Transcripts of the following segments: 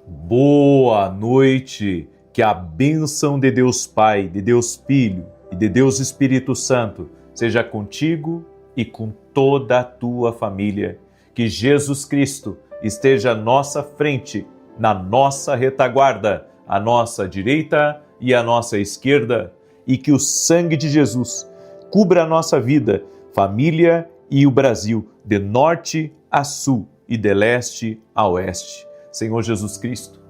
Boa noite, que a bênção de Deus Pai, de Deus Filho e de Deus Espírito Santo seja contigo e com toda a tua família. Que Jesus Cristo esteja à nossa frente, na nossa retaguarda, à nossa direita e à nossa esquerda, e que o sangue de Jesus cubra a nossa vida, família e o Brasil, de norte a sul e de leste a oeste. Senhor Jesus Cristo,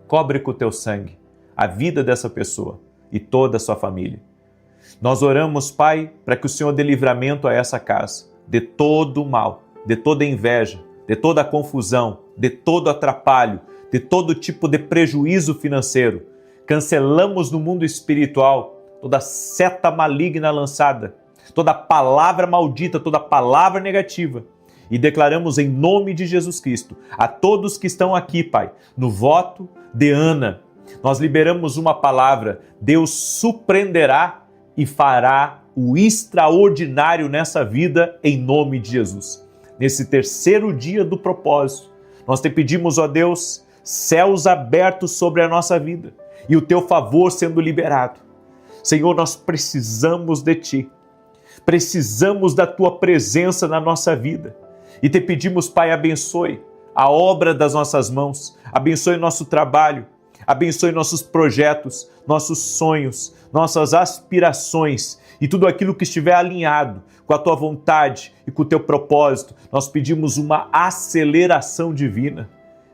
cobre com o teu sangue a vida dessa pessoa e toda a sua família. Nós oramos, Pai, para que o Senhor dê livramento a essa casa, de todo o mal, de toda inveja, de toda a confusão, de todo atrapalho, de todo tipo de prejuízo financeiro. Cancelamos no mundo espiritual toda seta maligna lançada, toda palavra maldita, toda palavra negativa. E declaramos em nome de Jesus Cristo a todos que estão aqui, Pai, no voto de Ana. Nós liberamos uma palavra: Deus surpreenderá e fará o extraordinário nessa vida em nome de Jesus. Nesse terceiro dia do propósito, nós te pedimos, ó Deus, céus abertos sobre a nossa vida e o teu favor sendo liberado. Senhor, nós precisamos de Ti, precisamos da Tua presença na nossa vida. E te pedimos, Pai, abençoe a obra das nossas mãos, abençoe nosso trabalho, abençoe nossos projetos, nossos sonhos, nossas aspirações e tudo aquilo que estiver alinhado com a Tua vontade e com o Teu propósito. Nós pedimos uma aceleração divina.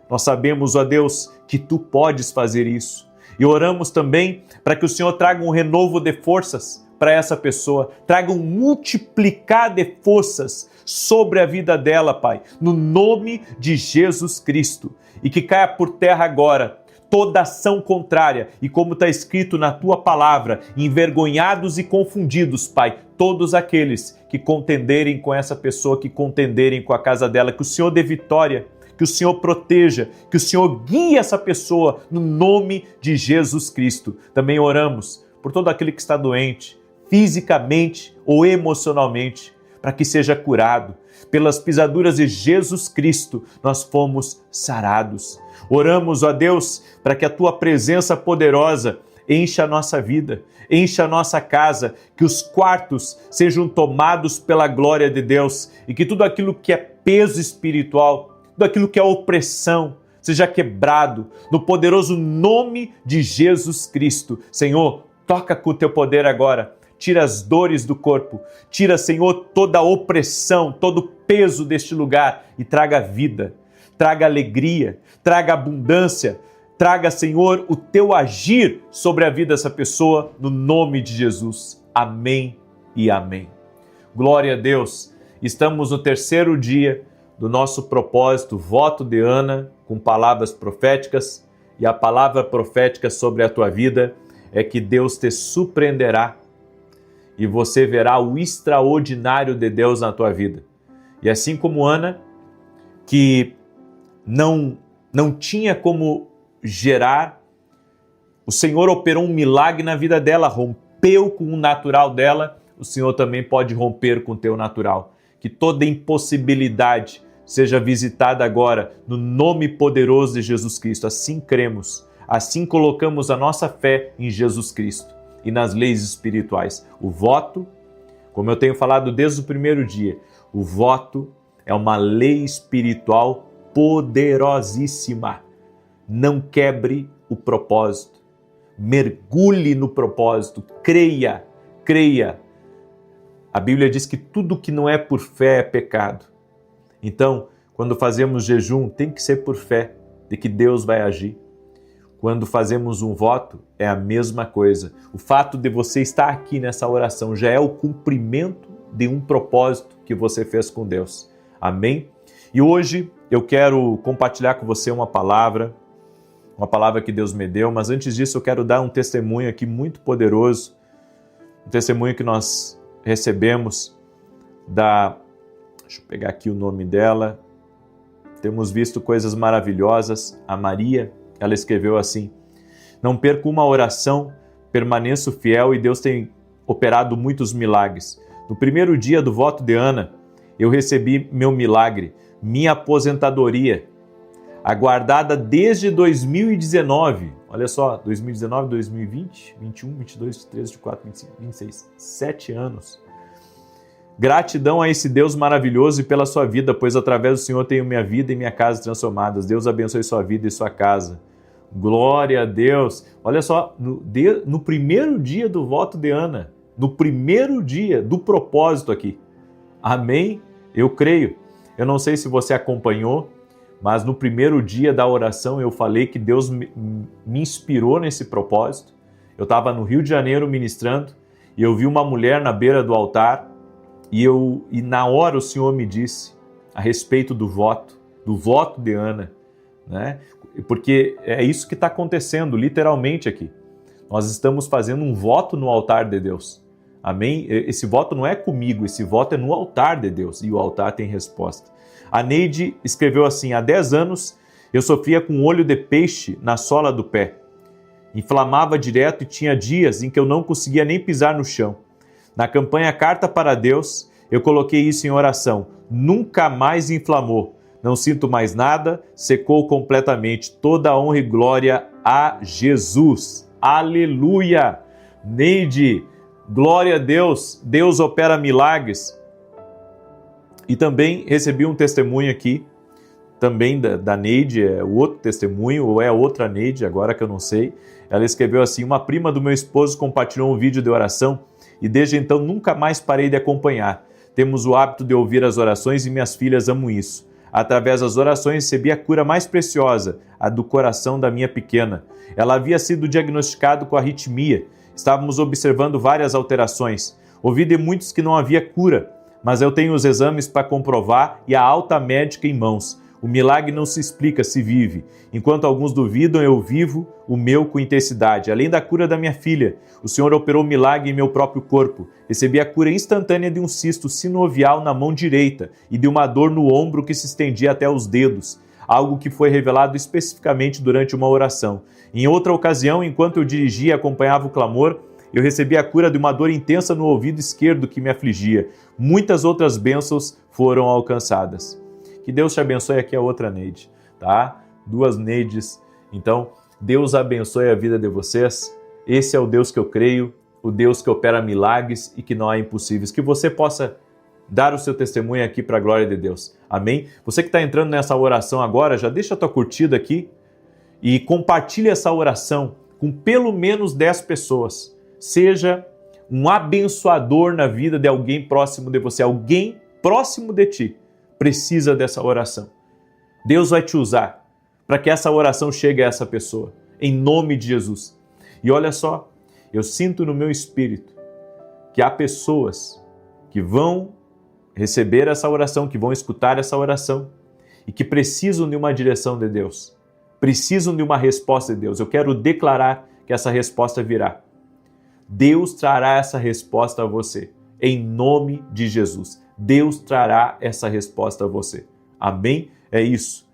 Nós sabemos, ó Deus, que Tu podes fazer isso. E oramos também para que o Senhor traga um renovo de forças para essa pessoa, traga um multiplicar de forças sobre a vida dela, Pai, no nome de Jesus Cristo. E que caia por terra agora toda ação contrária e, como está escrito na Tua palavra, envergonhados e confundidos, Pai, todos aqueles que contenderem com essa pessoa, que contenderem com a casa dela, que o Senhor dê vitória, que o Senhor proteja, que o Senhor guie essa pessoa no nome de Jesus Cristo. Também oramos por todo aquele que está doente, fisicamente ou emocionalmente, para que seja curado. Pelas pisaduras de Jesus Cristo, nós fomos sarados. Oramos, ó Deus, para que a Tua presença poderosa encha a nossa vida, encha a nossa casa, que os quartos sejam tomados pela glória de Deus e que tudo aquilo que é peso espiritual, tudo aquilo que é opressão, seja quebrado no poderoso nome de Jesus Cristo. Senhor, toca com o Teu poder agora. Tira as dores do corpo, tira, Senhor, toda a opressão, todo o peso deste lugar e traga vida, traga alegria, traga abundância, traga, Senhor, o Teu agir sobre a vida dessa pessoa, no nome de Jesus. Amém e amém. Glória a Deus. Estamos no terceiro dia do nosso propósito, voto de Ana, com palavras proféticas, e a palavra profética sobre a tua vida é que Deus te surpreenderá e você verá o extraordinário de Deus na tua vida. E assim como Ana, que não tinha como gerar, o Senhor operou um milagre na vida dela, rompeu com o natural dela, o Senhor também pode romper com o teu natural. Que toda impossibilidade seja visitada agora no nome poderoso de Jesus Cristo. Assim cremos, assim colocamos a nossa fé em Jesus Cristo e nas leis espirituais. O voto, como eu tenho falado desde o primeiro dia, o voto é uma lei espiritual poderosíssima. Não quebre o propósito, mergulhe no propósito, creia. A Bíblia diz que tudo que não é por fé é pecado. Então, quando fazemos jejum, tem que ser por fé de que Deus vai agir. Quando fazemos um voto, é a mesma coisa. O fato de você estar aqui nessa oração já é o cumprimento de um propósito que você fez com Deus. Amém? E hoje eu quero compartilhar com você uma palavra que Deus me deu, mas antes disso eu quero dar um testemunho aqui muito poderoso, um testemunho que nós recebemos deixa eu pegar aqui o nome dela, temos visto coisas maravilhosas. A Maria, ela escreveu assim: não perco uma oração, permaneço fiel e Deus tem operado muitos milagres. No primeiro dia do voto de Ana, eu recebi meu milagre, minha aposentadoria. aguardada desde 2019. Olha só, 2019, 2020, 21, 22, 23, 24, 25, 26, 7 anos. Gratidão a esse Deus maravilhoso e pela sua vida, pois através do Senhor tenho minha vida e minha casa transformadas. Deus abençoe sua vida e sua casa. Glória a Deus. Olha só, no primeiro dia do voto de Ana, no primeiro dia do propósito aqui. Amém? Eu creio. Eu não sei se você acompanhou, mas no primeiro dia da oração eu falei que Deus me inspirou nesse propósito. Eu estava no Rio de Janeiro ministrando e eu vi uma mulher na beira do altar e na hora o Senhor me disse a respeito do voto de Ana, né? Porque é isso que está acontecendo literalmente aqui. Nós estamos fazendo um voto no altar de Deus. Amém? Esse voto não é comigo, esse voto é no altar de Deus e o altar tem resposta. A Neide escreveu assim: há 10 anos eu sofria com olho de peixe na sola do pé. Inflamava direto e tinha dias em que eu não conseguia nem pisar no chão. Na campanha Carta para Deus, eu coloquei isso em oração. Nunca mais inflamou. Não sinto mais nada, secou completamente. Toda a honra e glória a Jesus. Aleluia! Neide, glória a Deus. Deus opera milagres. E também recebi um testemunho aqui, também da Neide, é o outro testemunho, ou é a outra Neide, agora que eu não sei. Ela escreveu assim: uma prima do meu esposo compartilhou um vídeo de oração e desde então nunca mais parei de acompanhar. Temos o hábito de ouvir as orações e minhas filhas amam isso. Através das orações recebi a cura mais preciosa, a do coração da minha pequena. Ela havia sido diagnosticada com arritmia. Estávamos observando várias alterações. Ouvi de muitos que não havia cura, mas eu tenho os exames para comprovar e a alta médica em mãos. O milagre não se explica, se vive. Enquanto alguns duvidam, eu vivo o meu com intensidade. Além da cura da minha filha, o Senhor operou milagre em meu próprio corpo. Recebi a cura instantânea de um cisto sinovial na mão direita e de uma dor no ombro que se estendia até os dedos, algo que foi revelado especificamente durante uma oração. Em outra ocasião, enquanto eu dirigia e acompanhava o clamor, eu recebi a cura de uma dor intensa no ouvido esquerdo que me afligia. Muitas outras bênçãos foram alcançadas. Que Deus te abençoe. Aqui a outra Neide, tá? 2 Neides. Então, Deus abençoe a vida de vocês. Esse é o Deus que eu creio, o Deus que opera milagres e que não há impossíveis. Que você possa dar o seu testemunho aqui para a glória de Deus. Amém? Você que está entrando nessa oração agora, já deixa a tua curtida aqui e compartilha essa oração com pelo menos 10 pessoas. Seja um abençoador na vida de alguém próximo de você, alguém próximo de ti precisa dessa oração. Deus vai te usar para que essa oração chegue a essa pessoa, em nome de Jesus. E olha só, eu sinto no meu espírito que há pessoas que vão receber essa oração, que vão escutar essa oração e que precisam de uma direção de Deus, precisam de uma resposta de Deus. Eu quero declarar que essa resposta virá. Deus trará essa resposta a você, em nome de Jesus. Deus trará essa resposta a você. Amém? É isso.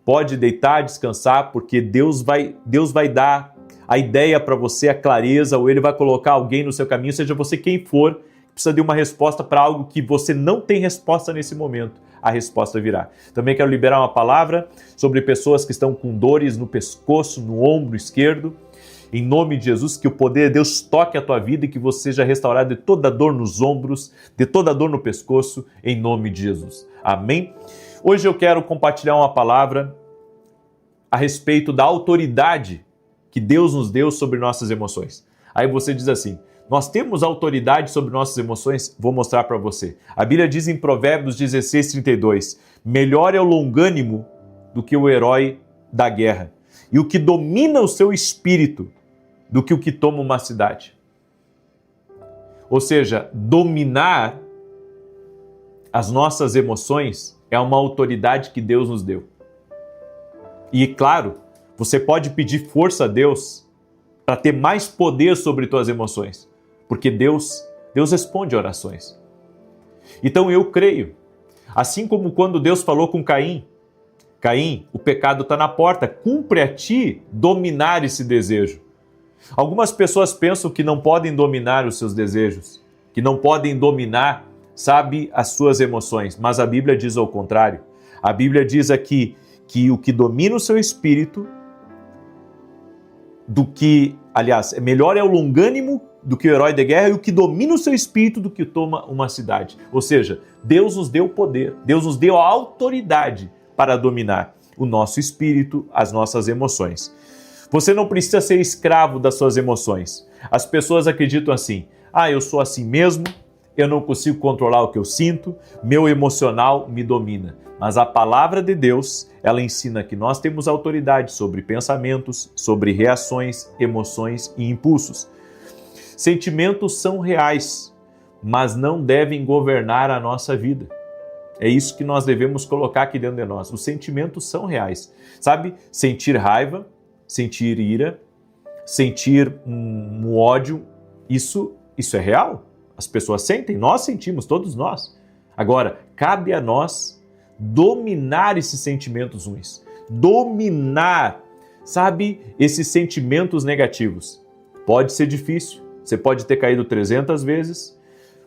Pode deitar, descansar, porque Deus vai dar a ideia para você, a clareza, ou Ele vai colocar alguém no seu caminho, seja você quem for, precisa de uma resposta para algo que você não tem resposta nesse momento. A resposta virá. Também quero liberar uma palavra sobre pessoas que estão com dores no pescoço, no ombro esquerdo. Em nome de Jesus, que o poder de Deus toque a tua vida e que você seja restaurado de toda dor nos ombros, de toda dor no pescoço, em nome de Jesus. Amém? Hoje eu quero compartilhar uma palavra a respeito da autoridade que Deus nos deu sobre nossas emoções. Aí você diz assim: nós temos autoridade sobre nossas emoções? Vou mostrar para você. A Bíblia diz em Provérbios 16:32, melhor é o longânimo do que o herói da guerra, e o que domina o seu espírito do que o que toma uma cidade. Ou seja, dominar as nossas emoções é uma autoridade que Deus nos deu. E claro, você pode pedir força a Deus para ter mais poder sobre tuas emoções, porque Deus responde orações. Então eu creio, assim como quando Deus falou com Caim, o pecado está na porta, cumpre a ti dominar esse desejo. Algumas pessoas pensam que não podem dominar os seus desejos, que não podem dominar, as suas emoções, mas a Bíblia diz ao contrário. A Bíblia diz aqui que o que domina o seu espírito melhor é o longânimo do que o herói de guerra, e o que domina o seu espírito do que toma uma cidade. Ou seja, Deus nos deu poder, Deus nos deu a autoridade para dominar o nosso espírito, as nossas emoções. Você não precisa ser escravo das suas emoções. As pessoas acreditam assim: eu sou assim mesmo, eu não consigo controlar o que eu sinto, meu emocional me domina. Mas a palavra de Deus, ela ensina que nós temos autoridade sobre pensamentos, sobre reações, emoções e impulsos. Sentimentos são reais, mas não devem governar a nossa vida. É isso que nós devemos colocar aqui dentro de nós. Os sentimentos são reais. Sabe? Sentir raiva, sentir ira, sentir um ódio, isso é real. As pessoas sentem, nós sentimos, todos nós. Agora, cabe a nós dominar esses sentimentos ruins. Dominar, sabe, esses sentimentos negativos. Pode ser difícil, você pode ter caído 300 vezes,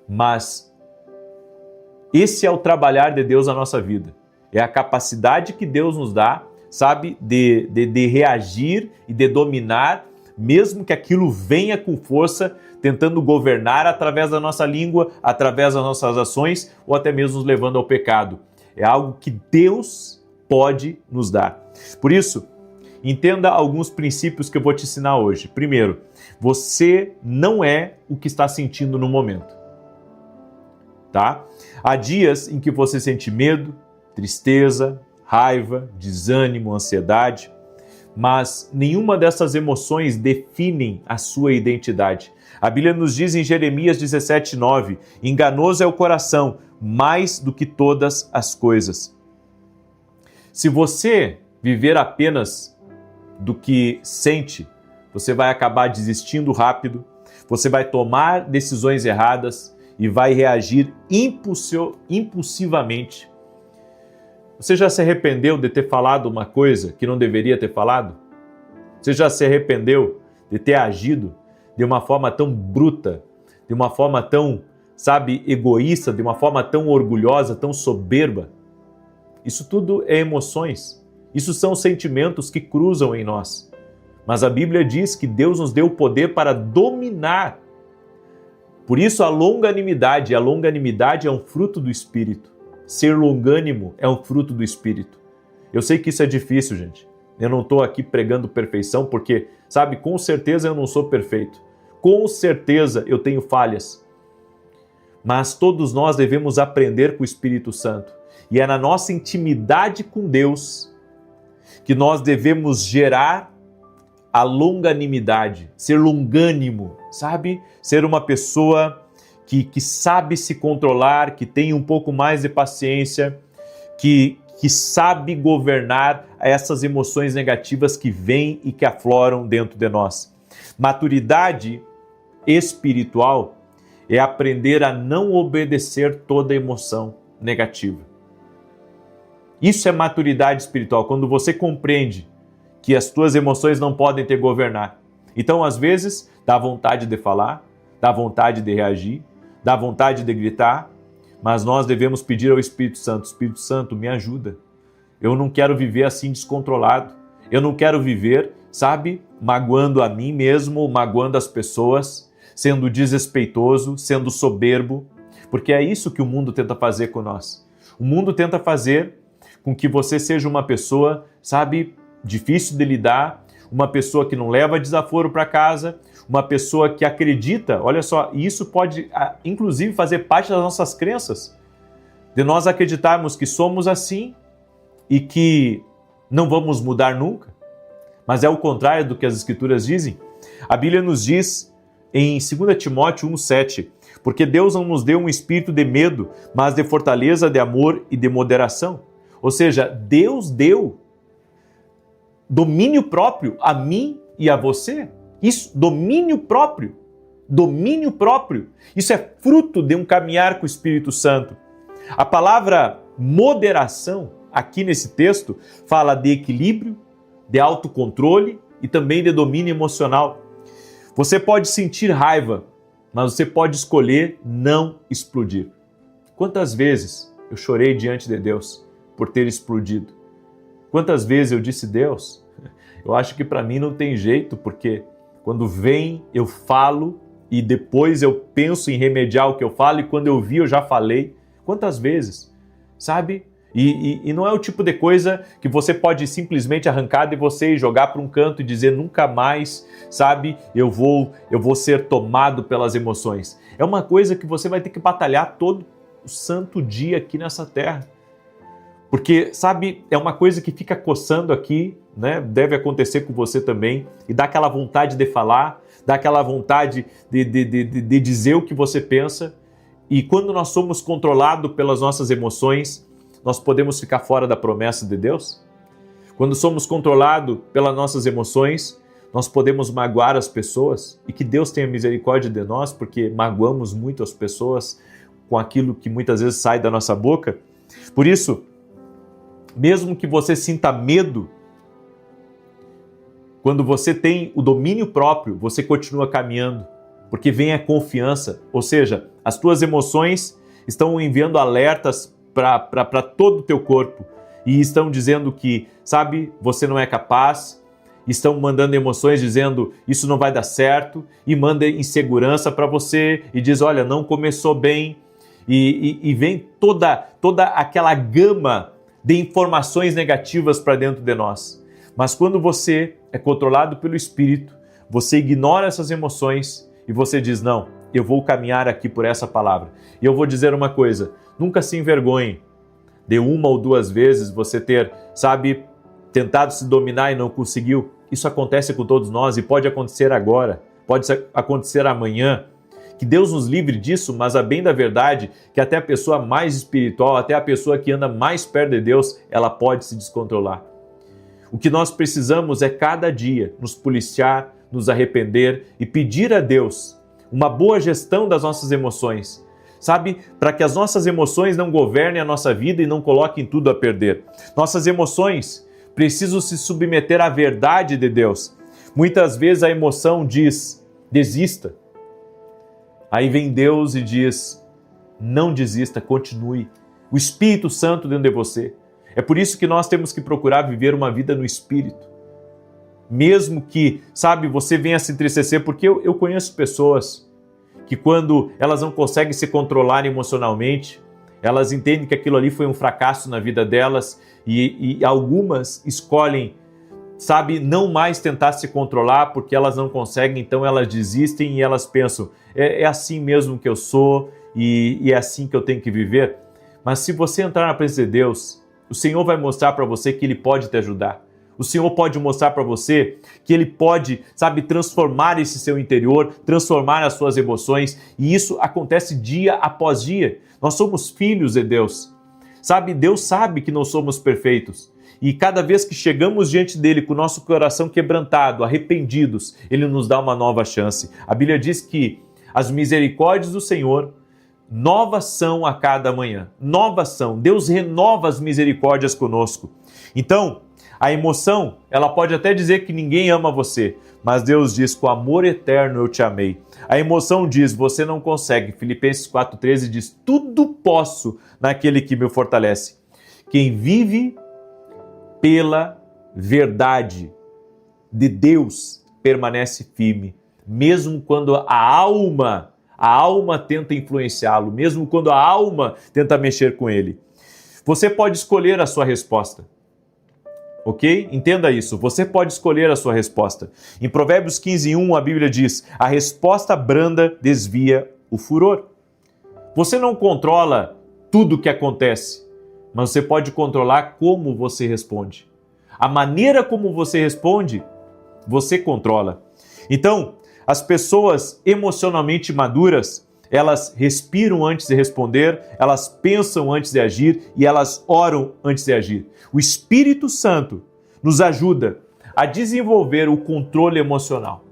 mas esse é o trabalhar de Deus na nossa vida. É a capacidade que Deus nos dá, sabe, de reagir e de dominar, mesmo que aquilo venha com força, tentando governar através da nossa língua, através das nossas ações, ou até mesmo nos levando ao pecado. É algo que Deus pode nos dar. Por isso, entenda alguns princípios que eu vou te ensinar hoje. Primeiro, você não é o que está sentindo no momento. Tá? Há dias em que você sente medo, tristeza, raiva, desânimo, ansiedade, mas nenhuma dessas emoções definem a sua identidade. A Bíblia nos diz em Jeremias 17:9, enganoso é o coração, mais do que todas as coisas. Se você viver apenas do que sente, você vai acabar desistindo rápido, você vai tomar decisões erradas e vai reagir impulsivamente. Você já se arrependeu de ter falado uma coisa que não deveria ter falado? Você já se arrependeu de ter agido de uma forma tão bruta, de uma forma tão, egoísta, de uma forma tão orgulhosa, tão soberba? Isso tudo é emoções. Isso são sentimentos que cruzam em nós. Mas a Bíblia diz que Deus nos deu o poder para dominar. Por isso a longanimidade é um fruto do Espírito. Ser longânimo é um fruto do Espírito. Eu sei que isso é difícil, gente. Eu não estou aqui pregando perfeição porque, com certeza eu não sou perfeito. Com certeza eu tenho falhas. Mas todos nós devemos aprender com o Espírito Santo. E é na nossa intimidade com Deus que nós devemos gerar a longanimidade, ser longânimo, Ser uma pessoa que sabe se controlar, que tem um pouco mais de paciência, que sabe governar essas emoções negativas que vêm e que afloram dentro de nós. Maturidade espiritual é aprender a não obedecer toda emoção negativa. Isso é maturidade espiritual, quando você compreende que as tuas emoções não podem te governar. Então, às vezes, dá vontade de falar, dá vontade de reagir, dá vontade de gritar, mas nós devemos pedir ao Espírito Santo: Espírito Santo, me ajuda. Eu não quero viver assim descontrolado. Eu não quero viver, magoando a mim mesmo, magoando as pessoas, sendo desrespeitoso, sendo soberbo, porque é isso que o mundo tenta fazer com nós. O mundo tenta fazer com que você seja uma pessoa, difícil de lidar, uma pessoa que não leva desaforo para casa, uma pessoa que acredita, olha só, e isso pode inclusive fazer parte das nossas crenças, de nós acreditarmos que somos assim e que não vamos mudar nunca, mas é o contrário do que as Escrituras dizem. A Bíblia nos diz em 2 Timóteo 1,7, porque Deus não nos deu um espírito de medo, mas de fortaleza, de amor e de moderação. Ou seja, Deus deu domínio próprio a mim e a você. Isso, domínio próprio. Domínio próprio. Isso é fruto de um caminhar com o Espírito Santo. A palavra moderação, aqui nesse texto, fala de equilíbrio, de autocontrole e também de domínio emocional. Você pode sentir raiva, mas você pode escolher não explodir. Quantas vezes eu chorei diante de Deus por ter explodido? Quantas vezes eu disse, Deus, eu acho que para mim não tem jeito, porque quando vem eu falo e depois eu penso em remediar o que eu falo e quando eu vi eu já falei. Quantas vezes, sabe? E não é o tipo de coisa que você pode simplesmente arrancar de você e jogar para um canto e dizer nunca mais, sabe, eu vou ser tomado pelas emoções. É uma coisa que você vai ter que batalhar todo o santo dia aqui nessa terra. Porque, sabe, é uma coisa que fica coçando aqui, né? Deve acontecer com você também, e dá aquela vontade de falar, dá aquela vontade de dizer o que você pensa. E quando nós somos controlados pelas nossas emoções, nós podemos ficar fora da promessa de Deus? Quando somos controlados pelas nossas emoções, nós podemos magoar as pessoas, e que Deus tenha misericórdia de nós, porque magoamos muito as pessoas com aquilo que muitas vezes sai da nossa boca. Por isso, mesmo que você sinta medo, quando você tem o domínio próprio, você continua caminhando, porque vem a confiança, ou seja, as tuas emoções estão enviando alertas para todo o teu corpo e estão dizendo que, sabe, você não é capaz, estão mandando emoções dizendo isso não vai dar certo e manda insegurança para você e diz, olha, não começou bem e vem toda aquela gama de informações negativas para dentro de nós. Mas quando você é controlado pelo Espírito, você ignora essas emoções e você diz, não, eu vou caminhar aqui por essa palavra. E eu vou dizer uma coisa, nunca se envergonhe de uma ou duas vezes você ter, sabe, tentado se dominar e não conseguiu. Isso acontece com todos nós e pode acontecer agora, pode acontecer amanhã. Que Deus nos livre disso, mas a bem da verdade, que até a pessoa mais espiritual, até a pessoa que anda mais perto de Deus, ela pode se descontrolar. O que nós precisamos é cada dia nos policiar, nos arrepender e pedir a Deus uma boa gestão das nossas emoções, sabe? Para que as nossas emoções não governem a nossa vida e não coloquem tudo a perder. Nossas emoções precisam se submeter à verdade de Deus. Muitas vezes a emoção diz, desista. Aí vem Deus e diz, não desista, continue. O Espírito Santo dentro de você. É por isso que nós temos que procurar viver uma vida no Espírito. Mesmo que, sabe, você venha se entristecer, porque eu conheço pessoas que quando elas não conseguem se controlar emocionalmente, elas entendem que aquilo ali foi um fracasso na vida delas e algumas escolhem, sabe, não mais tentar se controlar porque elas não conseguem, então elas desistem e elas pensam, é assim mesmo que eu sou e é assim que eu tenho que viver. Mas se você entrar na presença de Deus, o Senhor vai mostrar para você que Ele pode te ajudar. O Senhor pode mostrar para você que Ele pode, sabe, transformar esse seu interior, transformar as suas emoções, e isso acontece dia após dia. Nós somos filhos de Deus. Sabe, Deus sabe que não somos perfeitos. E cada vez que chegamos diante dele com o nosso coração quebrantado, arrependidos, Ele nos dá uma nova chance. A Bíblia diz que as misericórdias do Senhor novas são a cada manhã. Novas são. Deus renova as misericórdias conosco. Então, a emoção, ela pode até dizer que ninguém ama você, mas Deus diz, com amor eterno eu te amei. A emoção diz, você não consegue. Filipenses 4,13 diz, tudo posso naquele que me fortalece. Quem vive pela verdade de Deus permanece firme, mesmo quando a alma tenta influenciá-lo, mesmo quando a alma tenta mexer com ele. Você pode escolher a sua resposta. Ok? Entenda isso. Você pode escolher a sua resposta. Em Provérbios 15:1, a Bíblia diz, a resposta branda desvia o furor. Você não controla tudo o que acontece, mas você pode controlar como você responde. A maneira como você responde, você controla. Então, as pessoas emocionalmente maduras, elas respiram antes de responder, elas pensam antes de agir e elas oram antes de agir. O Espírito Santo nos ajuda a desenvolver o controle emocional.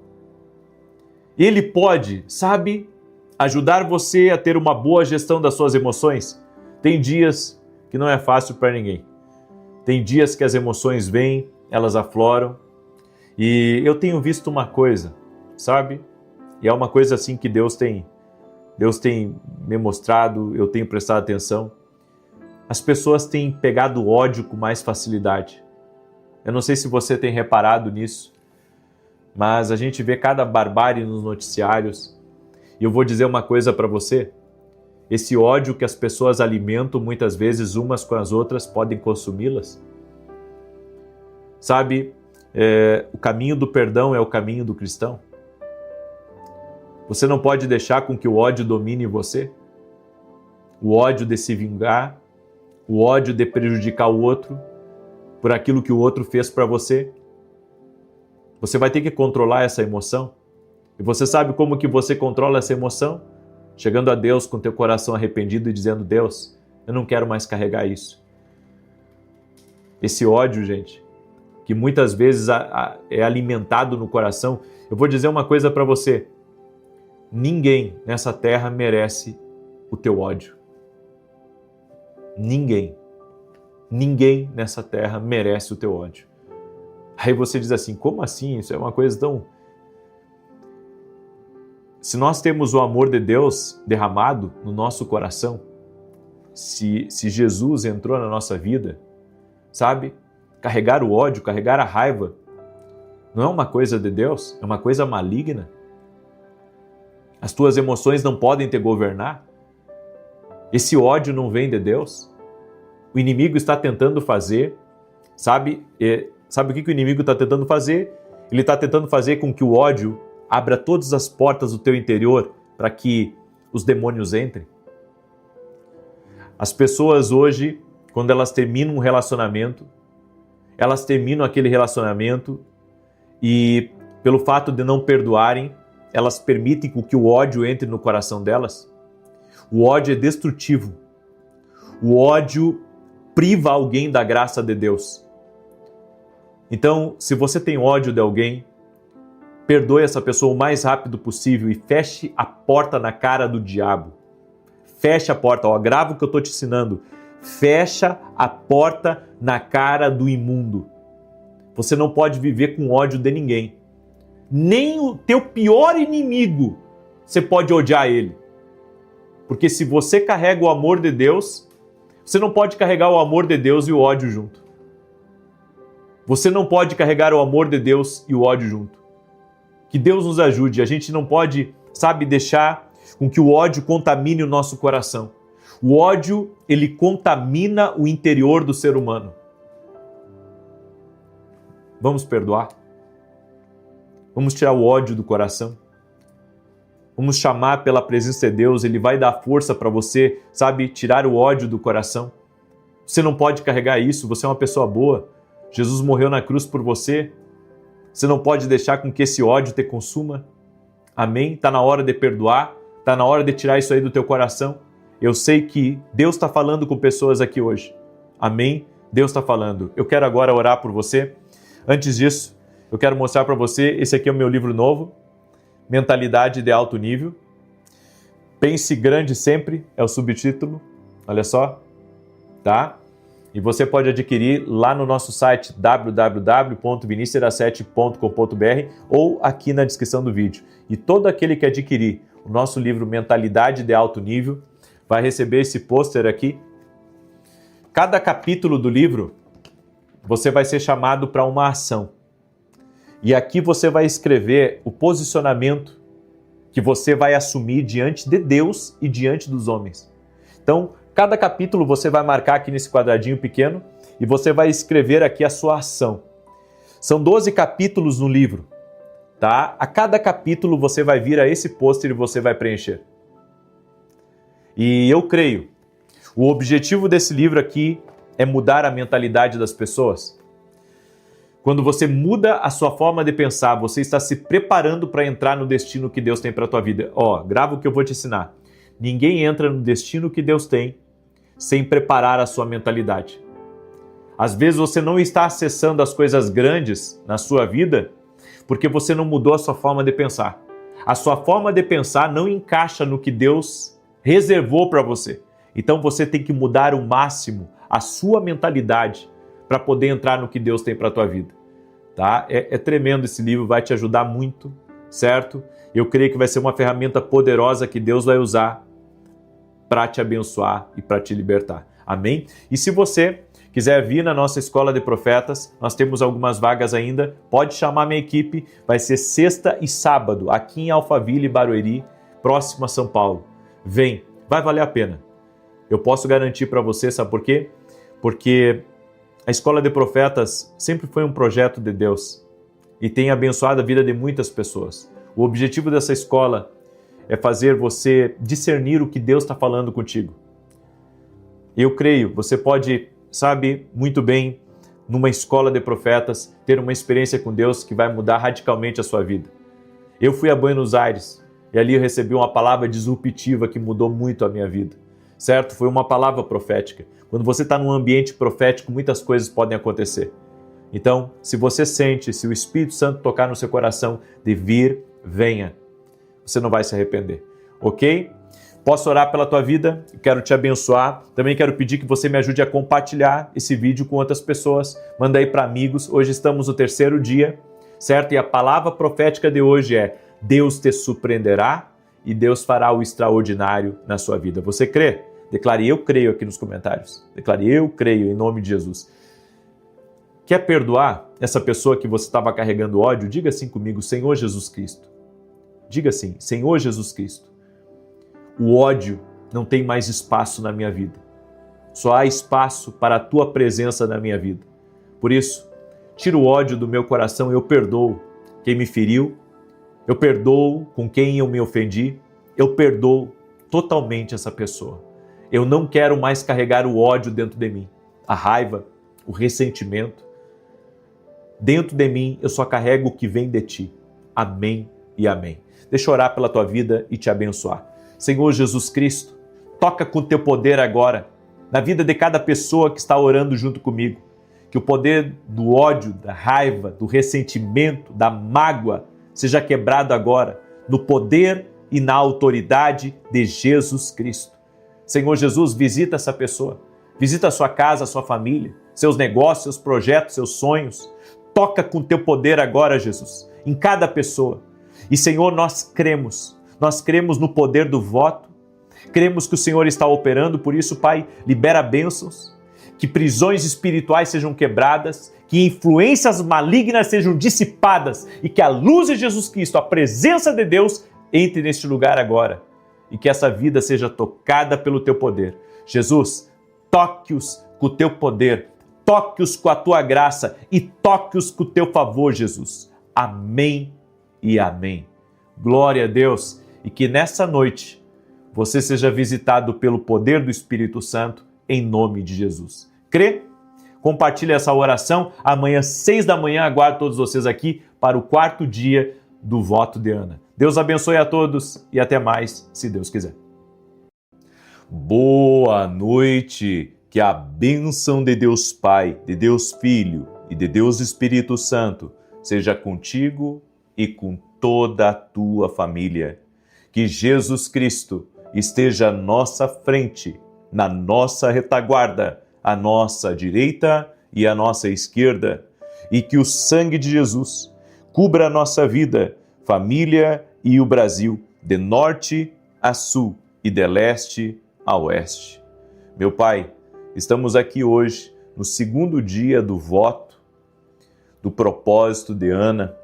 Ele pode, sabe, ajudar você a ter uma boa gestão das suas emoções. Tem dias que não é fácil para ninguém. Tem dias que as emoções vêm, elas afloram. E eu tenho visto uma coisa, sabe? E é uma coisa assim que Deus tem me mostrado, eu tenho prestado atenção. As pessoas têm pegado ódio com mais facilidade. Eu não sei se você tem reparado nisso, mas a gente vê cada barbárie nos noticiários. E eu vou dizer uma coisa para você. Esse ódio que as pessoas alimentam muitas vezes umas com as outras podem consumi-las. Sabe, o caminho do perdão é o caminho do cristão. Você não pode deixar com que o ódio domine você. O ódio de se vingar, o ódio de prejudicar o outro por aquilo que o outro fez para você. Você vai ter que controlar essa emoção. E você sabe como que você controla essa emoção? Chegando a Deus com teu coração arrependido e dizendo: Deus, eu não quero mais carregar isso. Esse ódio, gente, que muitas vezes é alimentado no coração. Eu vou dizer uma coisa para você. Ninguém nessa terra merece o teu ódio. Ninguém. Ninguém nessa terra merece o teu ódio. Aí você diz assim, como assim? Isso é uma coisa tão... Se nós temos o amor de Deus derramado no nosso coração, se Jesus entrou na nossa vida, sabe? Carregar o ódio, carregar a raiva, não é uma coisa de Deus, é uma coisa maligna. As tuas emoções não podem te governar. Esse ódio não vem de Deus. O inimigo está tentando fazer, sabe o que o inimigo está tentando fazer? Ele está tentando fazer com que o ódio abra todas as portas do teu interior para que os demônios entrem. As pessoas hoje, quando elas terminam um relacionamento, elas terminam aquele relacionamento e, pelo fato de não perdoarem, elas permitem que o ódio entre no coração delas. O ódio é destrutivo. O ódio priva alguém da graça de Deus. Então, se você tem ódio de alguém, perdoe essa pessoa o mais rápido possível e feche a porta na cara do diabo. Feche a porta, grava o que eu estou te ensinando. Fecha a porta na cara do imundo. Você não pode viver com ódio de ninguém. Nem o teu pior inimigo, você pode odiar ele. Porque se você carrega o amor de Deus, você não pode carregar o amor de Deus e o ódio junto. Você não pode carregar o amor de Deus e o ódio junto. Que Deus nos ajude. A gente não pode, deixar com que o ódio contamine o nosso coração. O ódio, ele contamina o interior do ser humano. Vamos perdoar? Vamos tirar o ódio do coração? Vamos chamar pela presença de Deus, Ele vai dar força para você, tirar o ódio do coração. Você não pode carregar isso, você é uma pessoa boa. Jesus morreu na cruz por você. Você não pode deixar com que esse ódio te consuma. Amém? Está na hora de perdoar, está na hora de tirar isso aí do teu coração. Eu sei que Deus está falando com pessoas aqui hoje. Amém? Deus está falando. Eu quero agora orar por você. Antes disso, eu quero mostrar para você, esse aqui é o meu livro novo, Mentalidade de Alto Nível. Pense grande sempre, é o subtítulo, olha só, tá? E você pode adquirir lá no nosso site www.vinicius7.com.br ou aqui na descrição do vídeo. E todo aquele que adquirir o nosso livro Mentalidade de Alto Nível vai receber esse pôster aqui. Cada capítulo do livro, você vai ser chamado para uma ação. E aqui você vai escrever o posicionamento que você vai assumir diante de Deus e diante dos homens. Então, cada capítulo você vai marcar aqui nesse quadradinho pequeno e você vai escrever aqui a sua ação. São 12 capítulos no livro, tá? A cada capítulo você vai vir a esse pôster e você vai preencher. E eu creio, o objetivo desse livro aqui é mudar a mentalidade das pessoas. Quando você muda a sua forma de pensar, você está se preparando para entrar no destino que Deus tem para a tua vida. Grava o que eu vou te ensinar. Ninguém entra no destino que Deus tem sem preparar a sua mentalidade. Às vezes você não está acessando as coisas grandes na sua vida porque você não mudou a sua forma de pensar. A sua forma de pensar não encaixa no que Deus reservou para você. Então você tem que mudar o máximo a sua mentalidade para poder entrar no que Deus tem para a tua vida. Tá? É tremendo esse livro, vai te ajudar muito, certo? Eu creio que vai ser uma ferramenta poderosa que Deus vai usar para te abençoar e para te libertar. Amém? E se você quiser vir na nossa Escola de Profetas, nós temos algumas vagas ainda, pode chamar minha equipe, vai ser sexta e sábado, aqui em Alphaville, Barueri, próximo a São Paulo. Vem, vai valer a pena. Eu posso garantir para você, sabe por quê? Porque a Escola de Profetas sempre foi um projeto de Deus e tem abençoado a vida de muitas pessoas. O objetivo dessa escola é fazer você discernir o que Deus está falando contigo. Eu creio, você pode, sabe, muito bem, numa escola de profetas, ter uma experiência com Deus que vai mudar radicalmente a sua vida. Eu fui a Buenos Aires e ali eu recebi uma palavra disruptiva que mudou muito a minha vida, certo? Foi uma palavra profética. Quando você está num ambiente profético, muitas coisas podem acontecer. Então, se você sente, se o Espírito Santo tocar no seu coração de vir, venha. Você não vai se arrepender, ok? Posso orar pela tua vida? Quero te abençoar. Também quero pedir que você me ajude a compartilhar esse vídeo com outras pessoas. Manda aí para amigos. Hoje estamos no 3º dia, certo? E a palavra profética de hoje é: Deus te surpreenderá e Deus fará o extraordinário na sua vida. Você crê? Declare eu creio aqui nos comentários. Declare eu creio em nome de Jesus. Quer perdoar essa pessoa que você estava carregando ódio? Diga assim comigo: Senhor Jesus Cristo. Diga assim: Senhor Jesus Cristo. O ódio não tem mais espaço na minha vida. Só há espaço para a tua presença na minha vida. Por isso, tira o ódio do meu coração. Eu perdoo quem me feriu. Eu perdoo com quem eu me ofendi. Eu perdoo totalmente essa pessoa. Eu não quero mais carregar o ódio dentro de mim. A raiva, o ressentimento. Dentro de mim, eu só carrego o que vem de ti. Amém e amém. Deixa eu orar pela tua vida e te abençoar. Senhor Jesus Cristo, toca com o teu poder agora na vida de cada pessoa que está orando junto comigo. Que o poder do ódio, da raiva, do ressentimento, da mágoa seja quebrado agora no poder e na autoridade de Jesus Cristo. Senhor Jesus, visita essa pessoa. Visita a sua casa, a sua família, seus negócios, seus projetos, seus sonhos. Toca com o teu poder agora, Jesus, em cada pessoa. E, Senhor, nós cremos no poder do voto, cremos que o Senhor está operando, por isso, Pai, libera bênçãos, que prisões espirituais sejam quebradas, que influências malignas sejam dissipadas e que a luz de Jesus Cristo, a presença de Deus, entre neste lugar agora e que essa vida seja tocada pelo teu poder. Jesus, toque-os com o teu poder, toque-os com a tua graça e toque-os com o teu favor, Jesus. Amém e amém. Glória a Deus, e que nessa noite você seja visitado pelo poder do Espírito Santo, em nome de Jesus. Crê? Compartilhe essa oração. Amanhã, 6 da manhã, aguardo todos vocês aqui para o 4º dia do voto de Ana. Deus abençoe a todos e até mais, se Deus quiser. Boa noite, que a bênção de Deus Pai, de Deus Filho e de Deus Espírito Santo seja contigo e com toda a tua família. Que Jesus Cristo esteja à nossa frente, na nossa retaguarda, à nossa direita e à nossa esquerda, e que o sangue de Jesus cubra a nossa vida, família e o Brasil, de norte a sul e de leste a oeste. Meu Pai, estamos aqui hoje no 2º dia do voto, do propósito de Ana,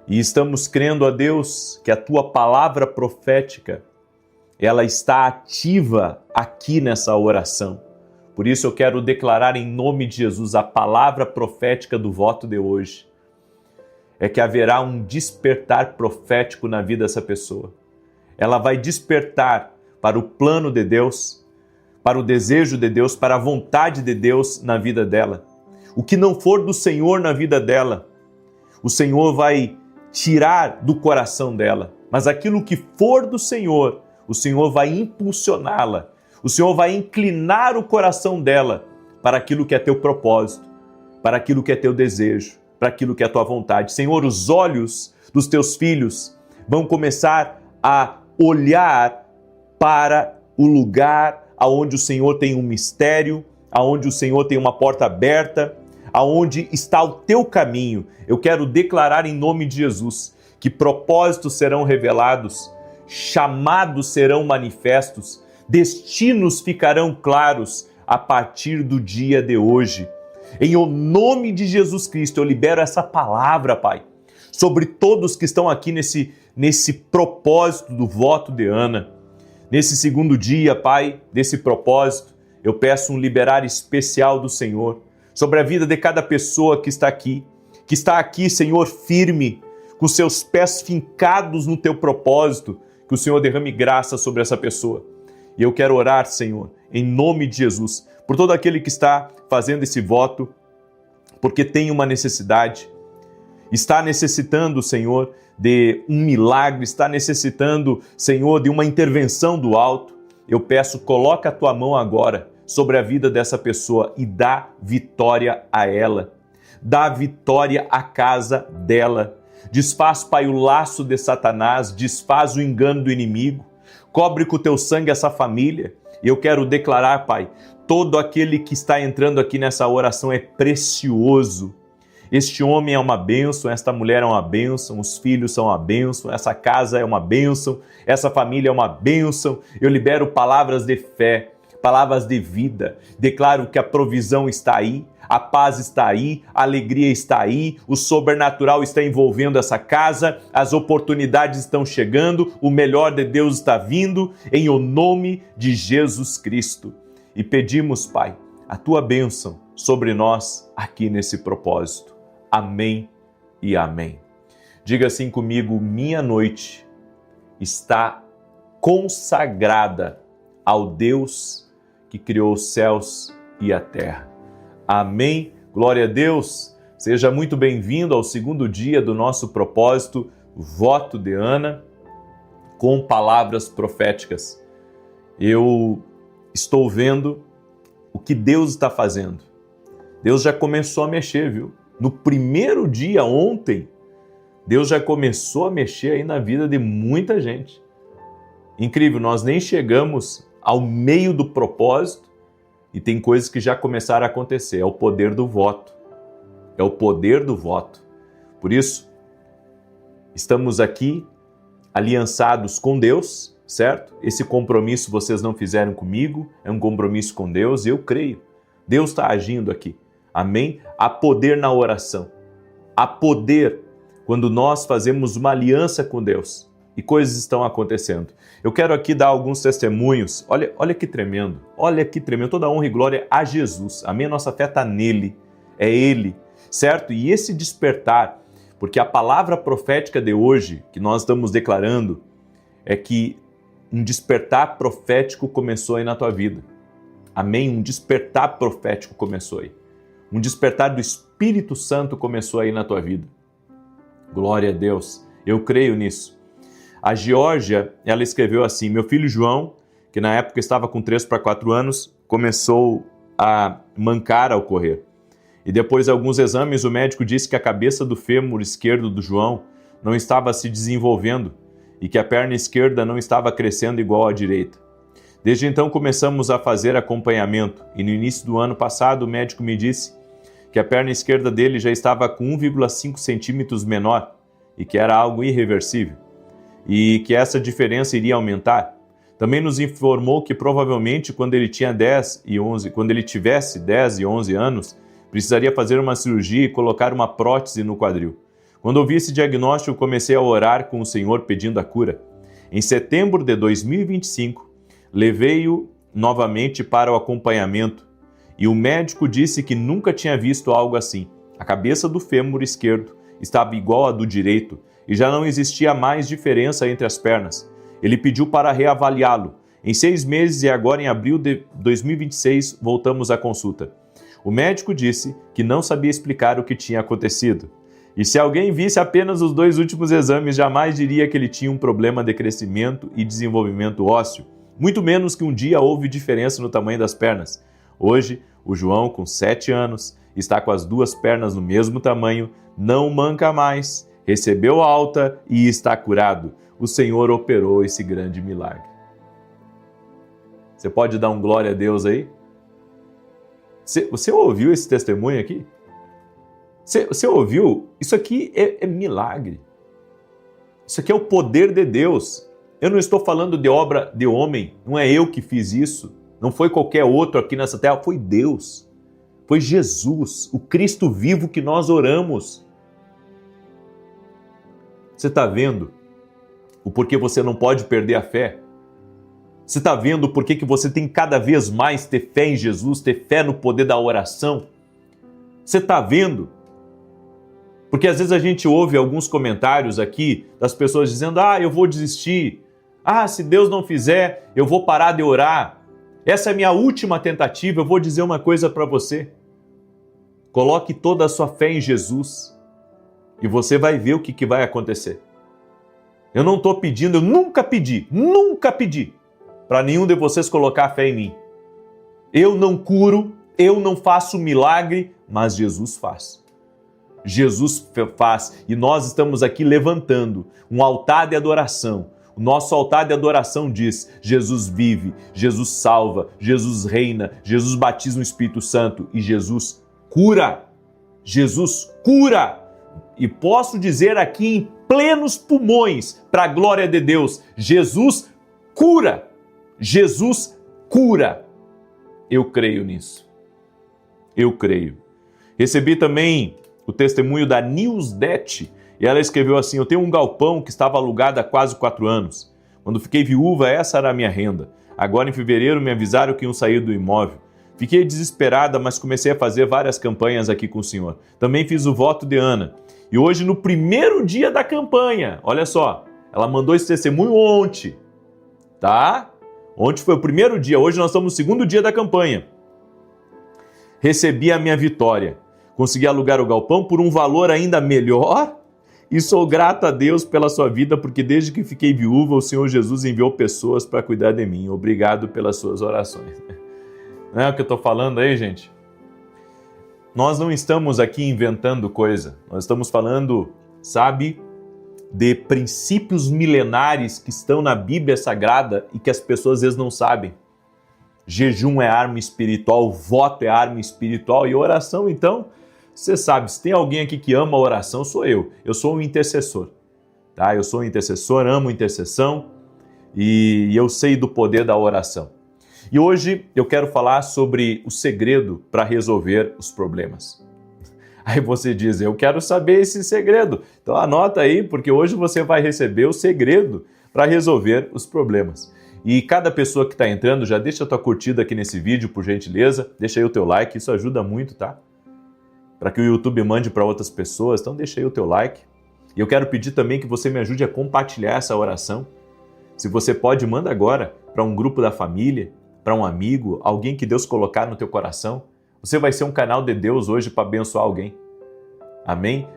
e estamos crendo a Deus que a tua palavra profética, ela está ativa aqui nessa oração. Por isso eu quero declarar em nome de Jesus a palavra profética do voto de hoje. É que haverá um despertar profético na vida dessa pessoa. Ela vai despertar para o plano de Deus, para o desejo de Deus, para a vontade de Deus na vida dela. O que não for do Senhor na vida dela, o Senhor vai tirar do coração dela. Mas aquilo que for do Senhor, o Senhor vai impulsioná-la. O Senhor vai inclinar o coração dela para aquilo que é teu propósito, para aquilo que é teu desejo, para aquilo que é tua vontade. Senhor, os olhos dos teus filhos vão começar a olhar para o lugar aonde o Senhor tem um mistério, aonde o Senhor tem uma porta aberta, aonde está o teu caminho. Eu quero declarar em nome de Jesus que propósitos serão revelados, chamados serão manifestos, destinos ficarão claros, a partir do dia de hoje. Em o nome de Jesus Cristo, eu libero essa palavra, Pai, sobre todos que estão aqui nesse propósito do voto de Ana. Nesse segundo dia, Pai, desse propósito, eu peço um liberar especial do Senhor sobre a vida de cada pessoa que está aqui, Senhor, firme, com seus pés fincados no Teu propósito, que o Senhor derrame graça sobre essa pessoa. E eu quero orar, Senhor, em nome de Jesus, por todo aquele que está fazendo esse voto, porque tem uma necessidade, está necessitando, Senhor, de um milagre, está necessitando, Senhor, de uma intervenção do alto. Eu peço, coloca a Tua mão agora sobre a vida dessa pessoa e dá vitória a ela. Dá vitória à casa dela. Desfaz, Pai, o laço de Satanás, desfaz o engano do inimigo. Cobre com o Teu sangue essa família. E eu quero declarar, Pai, todo aquele que está entrando aqui nessa oração é precioso. Este homem é uma bênção, esta mulher é uma bênção, os filhos são uma bênção, essa casa é uma bênção, essa família é uma bênção. Eu libero palavras de fé, palavras de vida. Declaro que a provisão está aí, a paz está aí, a alegria está aí, o sobrenatural está envolvendo essa casa, as oportunidades estão chegando, o melhor de Deus está vindo, em o nome de Jesus Cristo. E pedimos, Pai, a Tua bênção sobre nós aqui nesse propósito. Amém e amém. Diga assim comigo: minha noite está consagrada ao Deus que criou os céus e a terra. Amém. Glória a Deus. Seja muito bem-vindo ao segundo dia do nosso propósito, Voto de Ana, com palavras proféticas. Eu estou vendo o que Deus está fazendo. Deus já começou a mexer, viu? No primeiro dia, ontem, Deus já começou a mexer aí na vida de muita gente. Incrível, nós nem chegamos ao meio do propósito e tem coisas que já começaram a acontecer. É o poder do voto. É o poder do voto. Por isso, estamos aqui aliançados com Deus, certo? Esse compromisso vocês não fizeram comigo, é um compromisso com Deus e eu creio. Deus está agindo aqui. Amém? Há poder na oração. Há poder quando nós fazemos uma aliança com Deus e coisas estão acontecendo. Eu quero aqui dar alguns testemunhos. Olha que tremendo. Olha que tremendo. Toda honra e glória a Jesus. Amém? Nossa fé está nele. É Ele. Certo? E esse despertar, porque a palavra profética de hoje que nós estamos declarando é que um despertar profético começou aí na tua vida. Amém? Um despertar profético começou aí. Um despertar do Espírito Santo começou aí na tua vida. Glória a Deus. Eu creio nisso. A Geórgia, ela escreveu assim: meu filho João, que na época estava com 3 para 4 anos, começou a mancar ao correr. E depois de alguns exames, o médico disse que a cabeça do fêmur esquerdo do João não estava se desenvolvendo e que a perna esquerda não estava crescendo igual à direita. Desde então começamos a fazer acompanhamento e no início do ano passado o médico me disse que a perna esquerda dele já estava com 1,5 centímetros menor e que era algo irreversível e que essa diferença iria aumentar. Também nos informou que provavelmente quando ele tivesse 10 e 11 anos, precisaria fazer uma cirurgia e colocar uma prótese no quadril. Quando ouvi esse diagnóstico, comecei a orar com o Senhor pedindo a cura. Em setembro de 2025, levei-o novamente para o acompanhamento e o médico disse que nunca tinha visto algo assim. A cabeça do fêmur esquerdo estava igual à do direito e já não existia mais diferença entre as pernas. Ele pediu para reavaliá-lo. Em 6 meses e agora em abril de 2026 voltamos à consulta. O médico disse que não sabia explicar o que tinha acontecido. E se alguém visse apenas os 2 últimos exames, jamais diria que ele tinha um problema de crescimento e desenvolvimento ósseo. Muito menos que um dia houve diferença no tamanho das pernas. Hoje, o João, com 7 anos, está com as 2 pernas no mesmo tamanho, não manca mais, recebeu alta e está curado. O Senhor operou esse grande milagre. Você pode dar um glória a Deus aí? Você ouviu esse testemunho aqui? Você ouviu? Isso aqui é milagre. Isso aqui é o poder de Deus. Eu não estou falando de obra de homem, não é eu que fiz isso. Não foi qualquer outro aqui nessa terra, foi Deus. Foi Jesus, o Cristo vivo que nós oramos. Você está vendo o porquê você não pode perder a fé? Você está vendo o porquê que você tem cada vez mais ter fé em Jesus, ter fé no poder da oração? Você está vendo? Porque às vezes a gente ouve alguns comentários aqui das pessoas dizendo: eu vou desistir. Se Deus não fizer, eu vou parar de orar. Essa é a minha última tentativa. Eu vou dizer uma coisa para você. Coloque toda a sua fé em Jesus e você vai ver o que vai acontecer. Eu não estou pedindo, eu nunca pedi para nenhum de vocês colocar fé em mim. Eu não curo, eu não faço milagre, mas Jesus faz. Jesus faz e nós estamos aqui levantando um altar de adoração. O nosso altar de adoração diz: Jesus vive, Jesus salva, Jesus reina, Jesus batiza no Espírito Santo e Jesus cura. Jesus cura. E posso dizer aqui em plenos pulmões, para a glória de Deus, Jesus cura. Jesus cura. Eu creio nisso. Eu creio. Recebi também o testemunho da Nilsdete, e ela escreveu assim: eu tenho um galpão que estava alugado há quase 4 anos. Quando fiquei viúva, essa era a minha renda. Agora, em fevereiro, me avisaram que iam sair do imóvel. Fiquei desesperada, mas comecei a fazer várias campanhas aqui com o Senhor. Também fiz o voto de Ana. E hoje, no primeiro dia da campanha, olha só, ela mandou esse testemunho ontem, tá? Ontem foi o primeiro dia, hoje nós estamos no segundo dia da campanha. Recebi a minha vitória. Consegui alugar o galpão por um valor ainda melhor e sou grato a Deus pela sua vida, porque desde que fiquei viúva, o Senhor Jesus enviou pessoas para cuidar de mim. Obrigado pelas suas orações. Não é o que eu estou falando aí, gente? Nós não estamos aqui inventando coisa. Nós estamos falando, sabe, de princípios milenares que estão na Bíblia Sagrada e que as pessoas às vezes não sabem. Jejum é arma espiritual, voto é arma espiritual e oração, então, você sabe, se tem alguém aqui que ama a oração, sou eu. Eu sou um intercessor, tá? Eu sou um intercessor, amo intercessão e eu sei do poder da oração. E hoje eu quero falar sobre o segredo para resolver os problemas. Aí você diz: eu quero saber esse segredo. Então anota aí, porque hoje você vai receber o segredo para resolver os problemas. E cada pessoa que está entrando, já deixa a tua curtida aqui nesse vídeo, por gentileza. Deixa aí o teu like, isso ajuda muito, tá? Para que o YouTube mande para outras pessoas, então deixa aí o teu like. E eu quero pedir também que você me ajude a compartilhar essa oração. Se você pode, manda agora para um grupo da família, para um amigo, alguém que Deus colocar no teu coração. Você vai ser um canal de Deus hoje para abençoar alguém. Amém?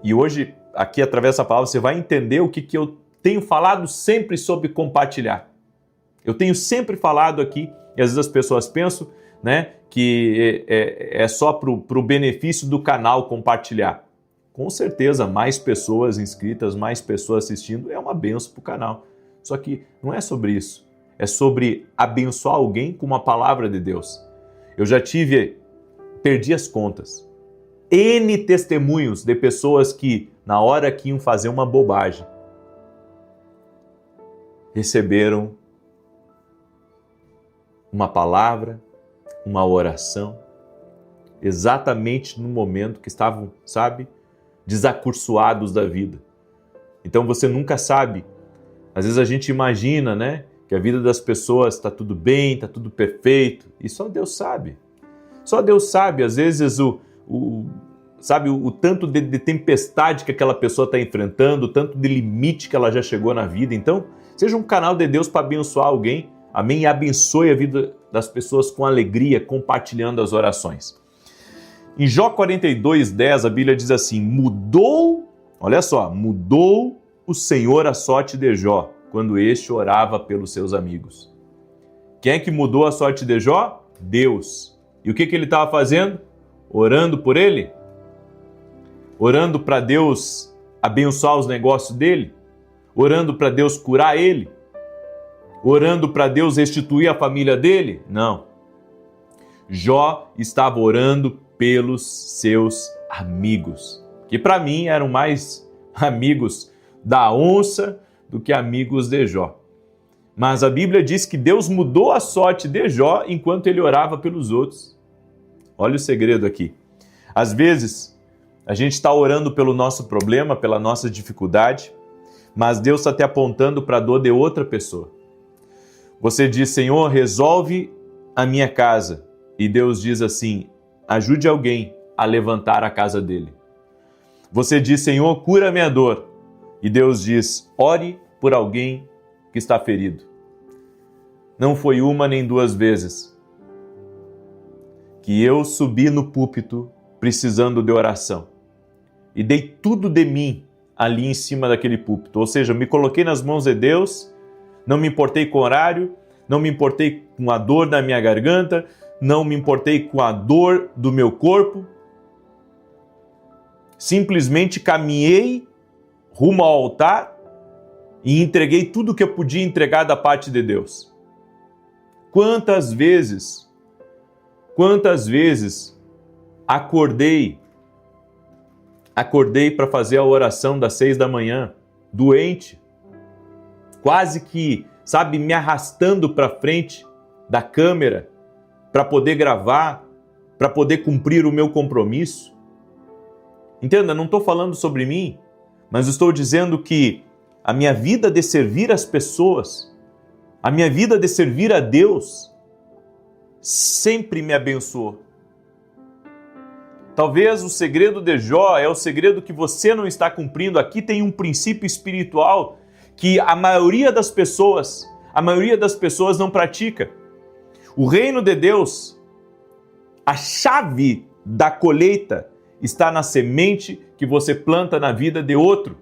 E hoje, aqui através dessa palavra, você vai entender o que eu tenho falado sempre sobre compartilhar. Eu tenho sempre falado aqui, e às vezes as pessoas pensam, né, que é só para o benefício do canal compartilhar. Com certeza, mais pessoas inscritas, mais pessoas assistindo, é uma bênção para o canal. Só que não é sobre isso. É sobre abençoar alguém com uma palavra de Deus. Eu já perdi as contas. N testemunhos de pessoas que, na hora que iam fazer uma bobagem, receberam uma palavra, uma oração, exatamente no momento que estavam, sabe, desacursoados da vida. Então você nunca sabe. Às vezes a gente imagina, né, que a vida das pessoas está tudo bem, está tudo perfeito, e só Deus sabe. Só Deus sabe, às vezes, o tanto de tempestade que aquela pessoa está enfrentando, o tanto de limite que ela já chegou na vida. Então, seja um canal de Deus para abençoar alguém, amém? E abençoe a vida das pessoas com alegria, compartilhando as orações. Em Jó 42:10, a Bíblia diz assim: olha só, mudou o Senhor a sorte de Jó, quando este orava pelos seus amigos. Quem é que mudou a sorte de Jó? Deus. E o que ele estava fazendo? Orando por ele? Orando para Deus abençoar os negócios dele? Orando para Deus curar ele? Orando para Deus restituir a família dele? Não. Jó estava orando pelos seus amigos, que para mim eram mais amigos da onça do que amigos de Jó. Mas a Bíblia diz que Deus mudou a sorte de Jó enquanto ele orava pelos outros. Olha o segredo aqui. Às vezes, a gente está orando pelo nosso problema, pela nossa dificuldade, mas Deus está te apontando para a dor de outra pessoa. Você diz, Senhor, resolve a minha casa. E Deus diz assim, ajude alguém a levantar a casa dele. Você diz, Senhor, cura a minha dor. E Deus diz, ore por alguém que está ferido. Não foi uma nem duas vezes que eu subi no púlpito precisando de oração e dei tudo de mim ali em cima daquele púlpito. Ou seja, me coloquei nas mãos de Deus, não me importei com o horário, não me importei com a dor da minha garganta, não me importei com a dor do meu corpo. Simplesmente caminhei rumo ao altar e entreguei tudo o que eu podia entregar da parte de Deus. Quantas vezes acordei para fazer a oração das 6 da manhã, doente, quase que, me arrastando para frente da câmera para poder gravar, para poder cumprir o meu compromisso. Entenda, não estou falando sobre mim, mas estou dizendo que a minha vida de servir as pessoas, a minha vida de servir a Deus, sempre me abençoou. Talvez o segredo de Jó é o segredo que você não está cumprindo. Aqui tem um princípio espiritual que a maioria das pessoas não pratica. O reino de Deus, a chave da colheita está na semente que você planta na vida de outro.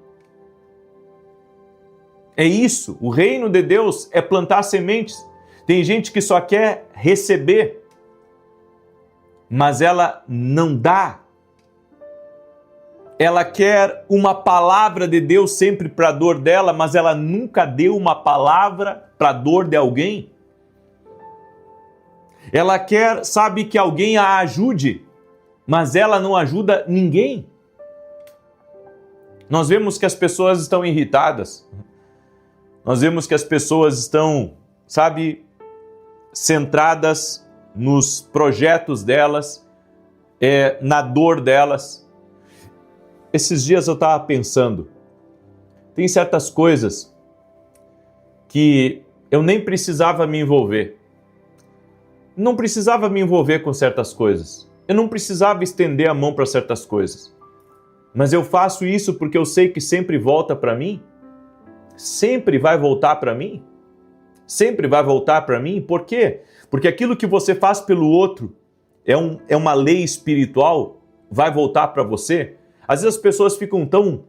É isso, o reino de Deus é plantar sementes. Tem gente que só quer receber, mas ela não dá. Ela quer uma palavra de Deus sempre para a dor dela, mas ela nunca deu uma palavra para a dor de alguém. Ela quer, que alguém a ajude, mas ela não ajuda ninguém. Nós vemos que as pessoas estão irritadas. Nós vemos que as pessoas estão, centradas nos projetos delas, na dor delas. Esses dias eu estava pensando, tem certas coisas que eu nem precisava me envolver. Não precisava me envolver com certas coisas. Eu não precisava estender a mão para certas coisas. Mas eu faço isso porque eu sei que sempre volta para mim. Sempre vai voltar para mim? Sempre vai voltar para mim? Por quê? Porque aquilo que você faz pelo outro é uma lei espiritual, vai voltar para você. Às vezes as pessoas ficam tão,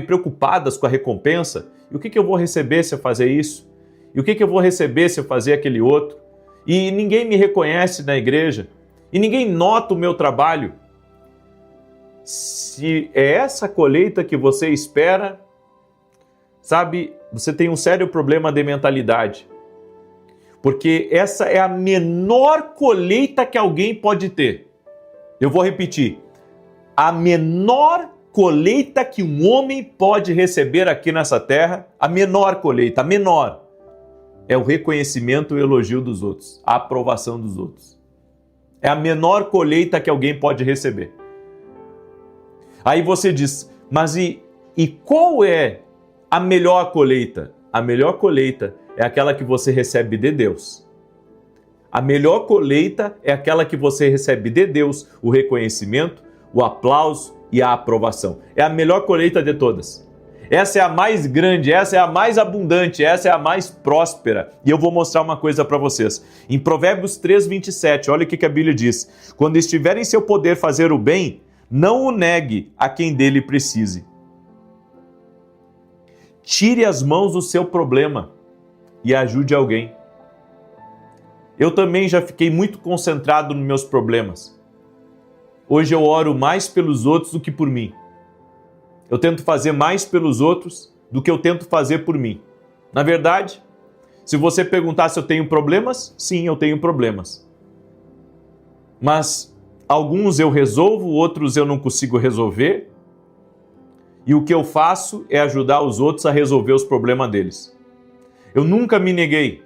preocupadas com a recompensa. E o que eu vou receber se eu fazer isso? E o que eu vou receber se eu fazer aquele outro? E ninguém me reconhece na igreja. E ninguém nota o meu trabalho. Se é essa colheita que você espera, você tem um sério problema de mentalidade. Porque essa é a menor colheita que alguém pode ter. Eu vou repetir. A menor colheita que um homem pode receber aqui nessa terra, a menor colheita, a menor, é o reconhecimento e o elogio dos outros, a aprovação dos outros. É a menor colheita que alguém pode receber. Aí você diz, mas e qual é a melhor colheita? A melhor colheita é aquela que você recebe de Deus. A melhor colheita é aquela que você recebe de Deus, o reconhecimento, o aplauso e a aprovação. É a melhor colheita de todas. Essa é a mais grande, essa é a mais abundante, essa é a mais próspera. E eu vou mostrar uma coisa para vocês. Em Provérbios 3:27, olha o que a Bíblia diz. Quando estiver em seu poder fazer o bem, não o negue a quem dele precise. Tire as mãos do seu problema e ajude alguém. Eu também já fiquei muito concentrado nos meus problemas. Hoje eu oro mais pelos outros do que por mim. Eu tento fazer mais pelos outros do que eu tento fazer por mim. Na verdade, se você perguntar se eu tenho problemas, sim, eu tenho problemas. Mas alguns eu resolvo, outros eu não consigo resolver. E o que eu faço é ajudar os outros a resolver os problemas deles. Eu nunca me neguei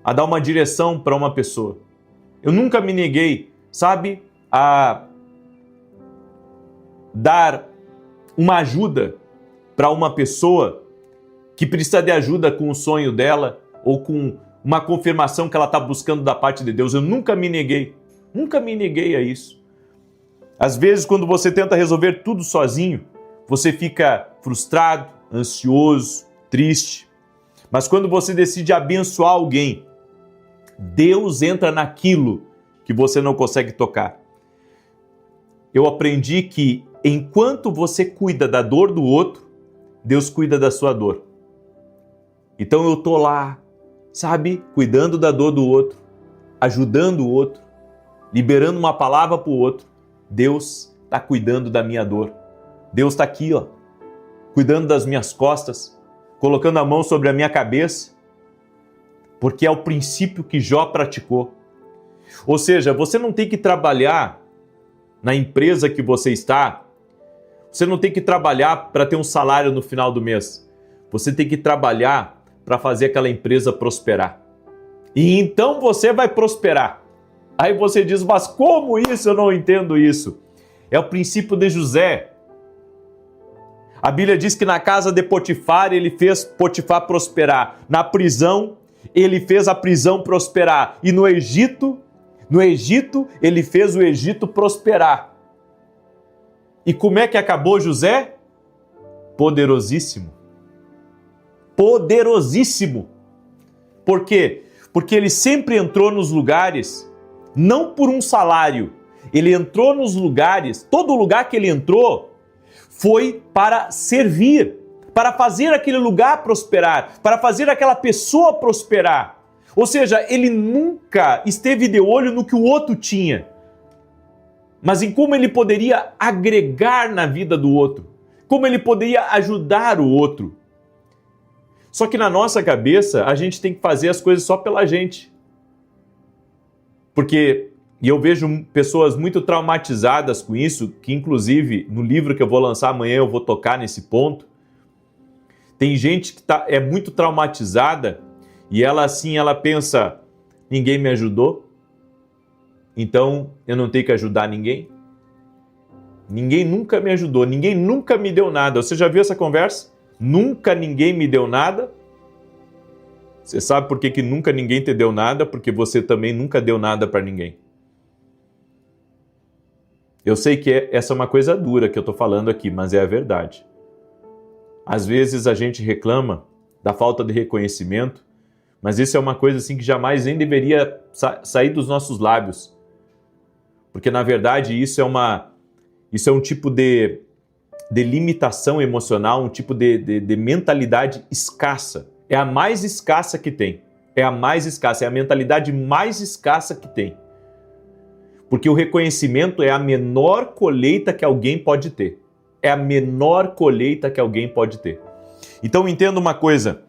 a dar uma direção para uma pessoa. Eu nunca me neguei, sabe, a dar uma ajuda para uma pessoa que precisa de ajuda com o sonho dela ou com uma confirmação que ela está buscando da parte de Deus. Eu nunca me neguei a isso. Às vezes, quando você tenta resolver tudo sozinho, você fica frustrado, ansioso, triste. Mas quando você decide abençoar alguém, Deus entra naquilo que você não consegue tocar. Eu aprendi que enquanto você cuida da dor do outro, Deus cuida da sua dor. Então eu tô lá, sabe, cuidando da dor do outro, ajudando o outro, liberando uma palavra para o outro. Deus está cuidando da minha dor. Deus está aqui, ó, cuidando das minhas costas, colocando a mão sobre a minha cabeça, porque é o princípio que Jó praticou. Ou seja, você não tem que trabalhar na empresa que você está, você não tem que trabalhar para ter um salário no final do mês. Você tem que trabalhar para fazer aquela empresa prosperar. E então você vai prosperar. Aí você diz, mas como isso? Eu não entendo isso. É o princípio de José. A Bíblia diz que na casa de Potifar, ele fez Potifar prosperar. Na prisão, ele fez a prisão prosperar. E no Egito, ele fez o Egito prosperar. E como é que acabou José? Poderosíssimo. Poderosíssimo. Por quê? Porque ele sempre entrou nos lugares, não por um salário. Ele entrou nos lugares, todo lugar que ele entrou foi para servir, para fazer aquele lugar prosperar, para fazer aquela pessoa prosperar. Ou seja, ele nunca esteve de olho no que o outro tinha, mas em como ele poderia agregar na vida do outro, como ele poderia ajudar o outro. Só que na nossa cabeça, a gente tem que fazer as coisas só pela gente. Porque, e eu vejo pessoas muito traumatizadas com isso, que inclusive no livro que eu vou lançar amanhã eu vou tocar nesse ponto. Tem gente que é muito traumatizada e ela pensa, ninguém me ajudou, então eu não tenho que ajudar ninguém. Ninguém nunca me ajudou, ninguém nunca me deu nada. Você já viu essa conversa? Nunca ninguém me deu nada. Você sabe por que nunca ninguém te deu nada? Porque você também nunca deu nada para ninguém. Eu sei que essa é uma coisa dura que eu estou falando aqui, mas é a verdade. Às vezes a gente reclama da falta de reconhecimento, mas isso é uma coisa assim que jamais nem deveria sair dos nossos lábios. Porque na verdade isso é um tipo de limitação emocional, um tipo de mentalidade escassa. É a mais escassa que tem. É a mais escassa, é a mentalidade mais escassa que tem. Porque o reconhecimento é a menor colheita que alguém pode ter. É a menor colheita que alguém pode ter. Então entenda uma coisa.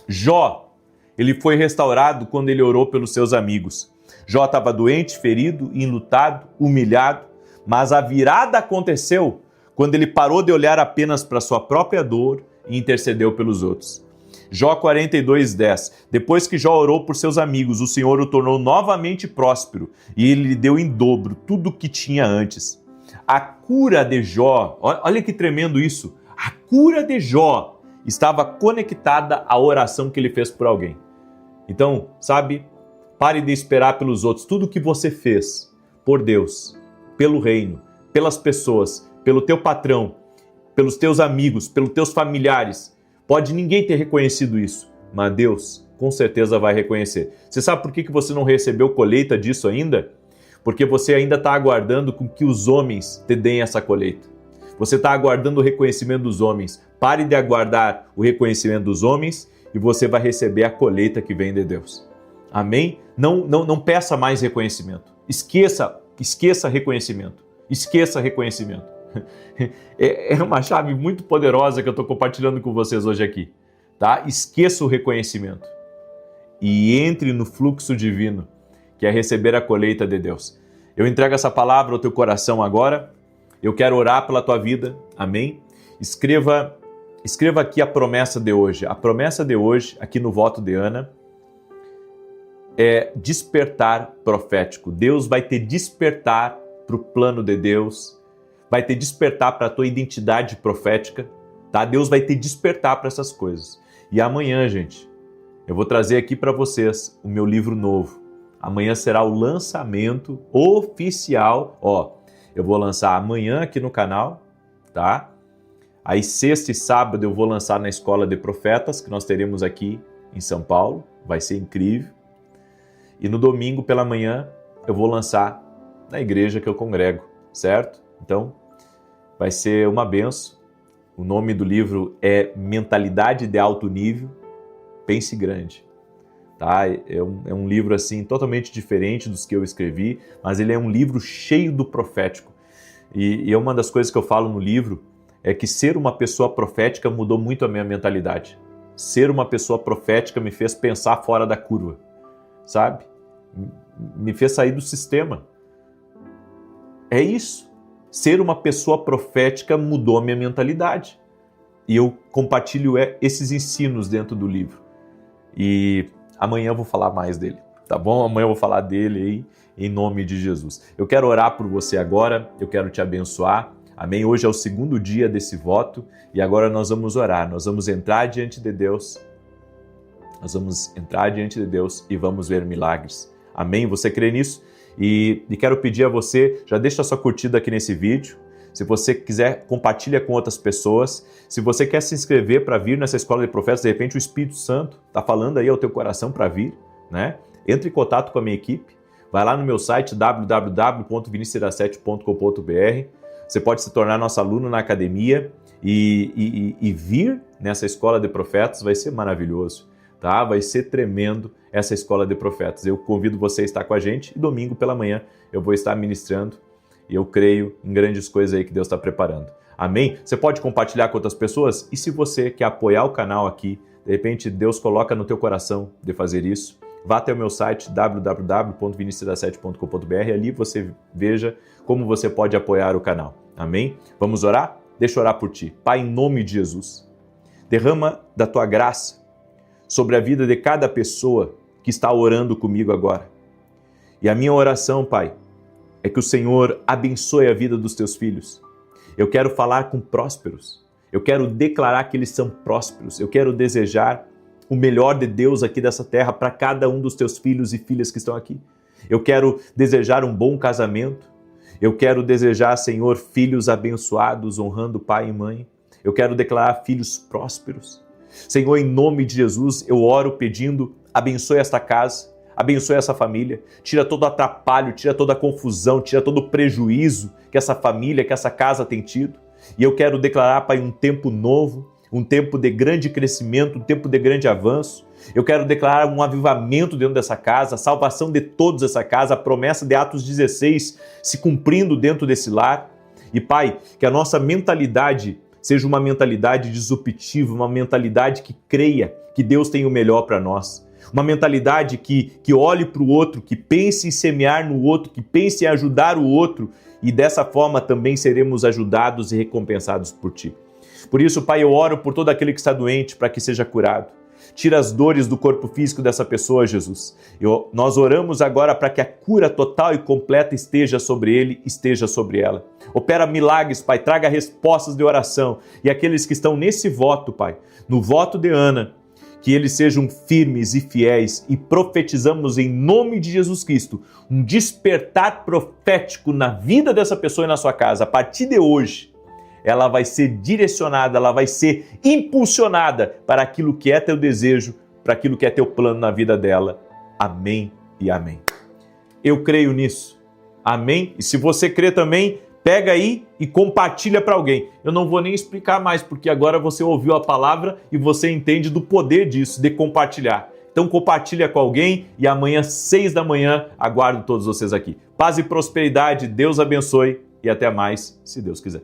Jó, ele foi restaurado quando ele orou pelos seus amigos. Jó estava doente, ferido, enlutado, humilhado, mas a virada aconteceu quando ele parou de olhar apenas para sua própria dor e intercedeu pelos outros. Jó 42:10. Depois que Jó orou por seus amigos, o Senhor o tornou novamente próspero e ele lhe deu em dobro tudo o que tinha antes. A cura de Jó, olha que tremendo isso, a cura de Jó estava conectada à oração que ele fez por alguém. Então, sabe, pare de esperar pelos outros. Tudo que você fez por Deus, pelo reino, pelas pessoas, pelo teu patrão, pelos teus amigos, pelos teus familiares, pode ninguém ter reconhecido isso, mas Deus com certeza vai reconhecer. Você sabe por que você não recebeu colheita disso ainda? Porque você ainda está aguardando com que os homens te deem essa colheita. Você está aguardando o reconhecimento dos homens. Pare de aguardar o reconhecimento dos homens e você vai receber a colheita que vem de Deus. Amém? Não peça mais reconhecimento. Esqueça reconhecimento. Esqueça reconhecimento. É uma chave muito poderosa que eu estou compartilhando com vocês hoje aqui, tá? Esqueça o reconhecimento e entre no fluxo divino, que é receber a colheita de Deus. Eu entrego essa palavra ao teu coração agora. Eu quero orar pela tua vida, amém? Escreva escreva aqui a promessa de hoje. A promessa de hoje, aqui no voto de Ana, é despertar profético. Deus vai te despertar para o plano de Deus, vai te despertar para a tua identidade profética, tá? Deus vai te despertar para essas coisas. E amanhã, gente, eu vou trazer aqui para vocês o meu livro novo. Amanhã será o lançamento oficial. Eu vou lançar amanhã aqui no canal, tá? Aí sexta e sábado eu vou lançar na Escola de Profetas, que nós teremos aqui em São Paulo. Vai ser incrível. E no domingo pela manhã eu vou lançar na igreja que eu congrego, certo? Então, vai ser uma benção. O nome do livro é Mentalidade de Alto Nível. Pense grande. Tá? É um livro assim totalmente diferente dos que eu escrevi, mas ele é um livro cheio do profético. E uma das coisas que eu falo no livro é que ser uma pessoa profética mudou muito a minha mentalidade. Ser uma pessoa profética me fez pensar fora da curva, sabe? Me fez sair do sistema. É isso. Ser uma pessoa profética mudou a minha mentalidade. E eu compartilho esses ensinos dentro do livro. E amanhã eu vou falar mais dele, tá bom? Amanhã eu vou falar dele aí, em nome de Jesus. Eu quero orar por você agora, eu quero te abençoar. Amém? Hoje é o segundo dia desse voto e agora nós vamos orar, nós vamos entrar diante de Deus. Nós vamos entrar diante de Deus e vamos ver milagres. Amém? Você crê nisso? E quero pedir a você, já deixa a sua curtida aqui nesse vídeo. Se você quiser, compartilha com outras pessoas. Se você quer se inscrever para vir nessa Escola de Profetas, de repente o Espírito Santo está falando aí ao teu coração para vir, né? Entre em contato com a minha equipe. Vai lá no meu site www.vinicius17.com.br. Você pode se tornar nosso aluno na academia e vir nessa Escola de Profetas. Vai ser maravilhoso, tá? Vai ser tremendo essa Escola de Profetas. Eu convido você a estar com a gente e domingo pela manhã eu vou estar ministrando e eu creio em grandes coisas aí que Deus está preparando. Amém? Você pode compartilhar com outras pessoas? E se você quer apoiar o canal aqui, de repente Deus coloca no teu coração de fazer isso, vá até o meu site www.vinicius17.com.br, ali você veja como você pode apoiar o canal. Amém? Vamos orar? Deixa eu orar por ti. Pai, em nome de Jesus, derrama da tua graça sobre a vida de cada pessoa que está orando comigo agora. E a minha oração, Pai, é que o Senhor abençoe a vida dos teus filhos. Eu quero falar com prósperos. Eu quero declarar que eles são prósperos. Eu quero desejar o melhor de Deus aqui dessa terra para cada um dos teus filhos e filhas que estão aqui. Eu quero desejar um bom casamento. Eu quero desejar, Senhor, filhos abençoados, honrando pai e mãe. Eu quero declarar filhos prósperos. Senhor, em nome de Jesus, eu oro pedindo, abençoe esta casa, abençoe essa família, tira todo o atrapalho, tira toda a confusão, tira todo o prejuízo que essa família, que essa casa tem tido. E eu quero declarar, Pai, um tempo novo, um tempo de grande crescimento, um tempo de grande avanço. Eu quero declarar um avivamento dentro dessa casa, a salvação de todos essa casa, a promessa de Atos 16 se cumprindo dentro desse lar. E, Pai, que a nossa mentalidade seja uma mentalidade disruptiva, uma mentalidade que creia que Deus tem o melhor para nós. Uma mentalidade que olhe para o outro, que pense em semear no outro, que pense em ajudar o outro, e dessa forma também seremos ajudados e recompensados por Ti. Por isso, Pai, eu oro por todo aquele que está doente para que seja curado. Tira as dores do corpo físico dessa pessoa, Jesus. Nós oramos agora para que a cura total e completa esteja sobre ele, esteja sobre ela. Opera milagres, Pai, traga respostas de oração. E aqueles que estão nesse voto, Pai, no voto de Ana, que eles sejam firmes e fiéis, e profetizamos em nome de Jesus Cristo um despertar profético na vida dessa pessoa e na sua casa. A partir de hoje, ela vai ser direcionada, ela vai ser impulsionada para aquilo que é teu desejo, para aquilo que é teu plano na vida dela. Amém e amém. Eu creio nisso. Amém? E se você crê também, pega aí e compartilha para alguém. Eu não vou nem explicar mais, porque agora você ouviu a palavra e você entende do poder disso, de compartilhar. Então compartilha com alguém e amanhã, 6 da manhã, aguardo todos vocês aqui. Paz e prosperidade, Deus abençoe e até mais, se Deus quiser.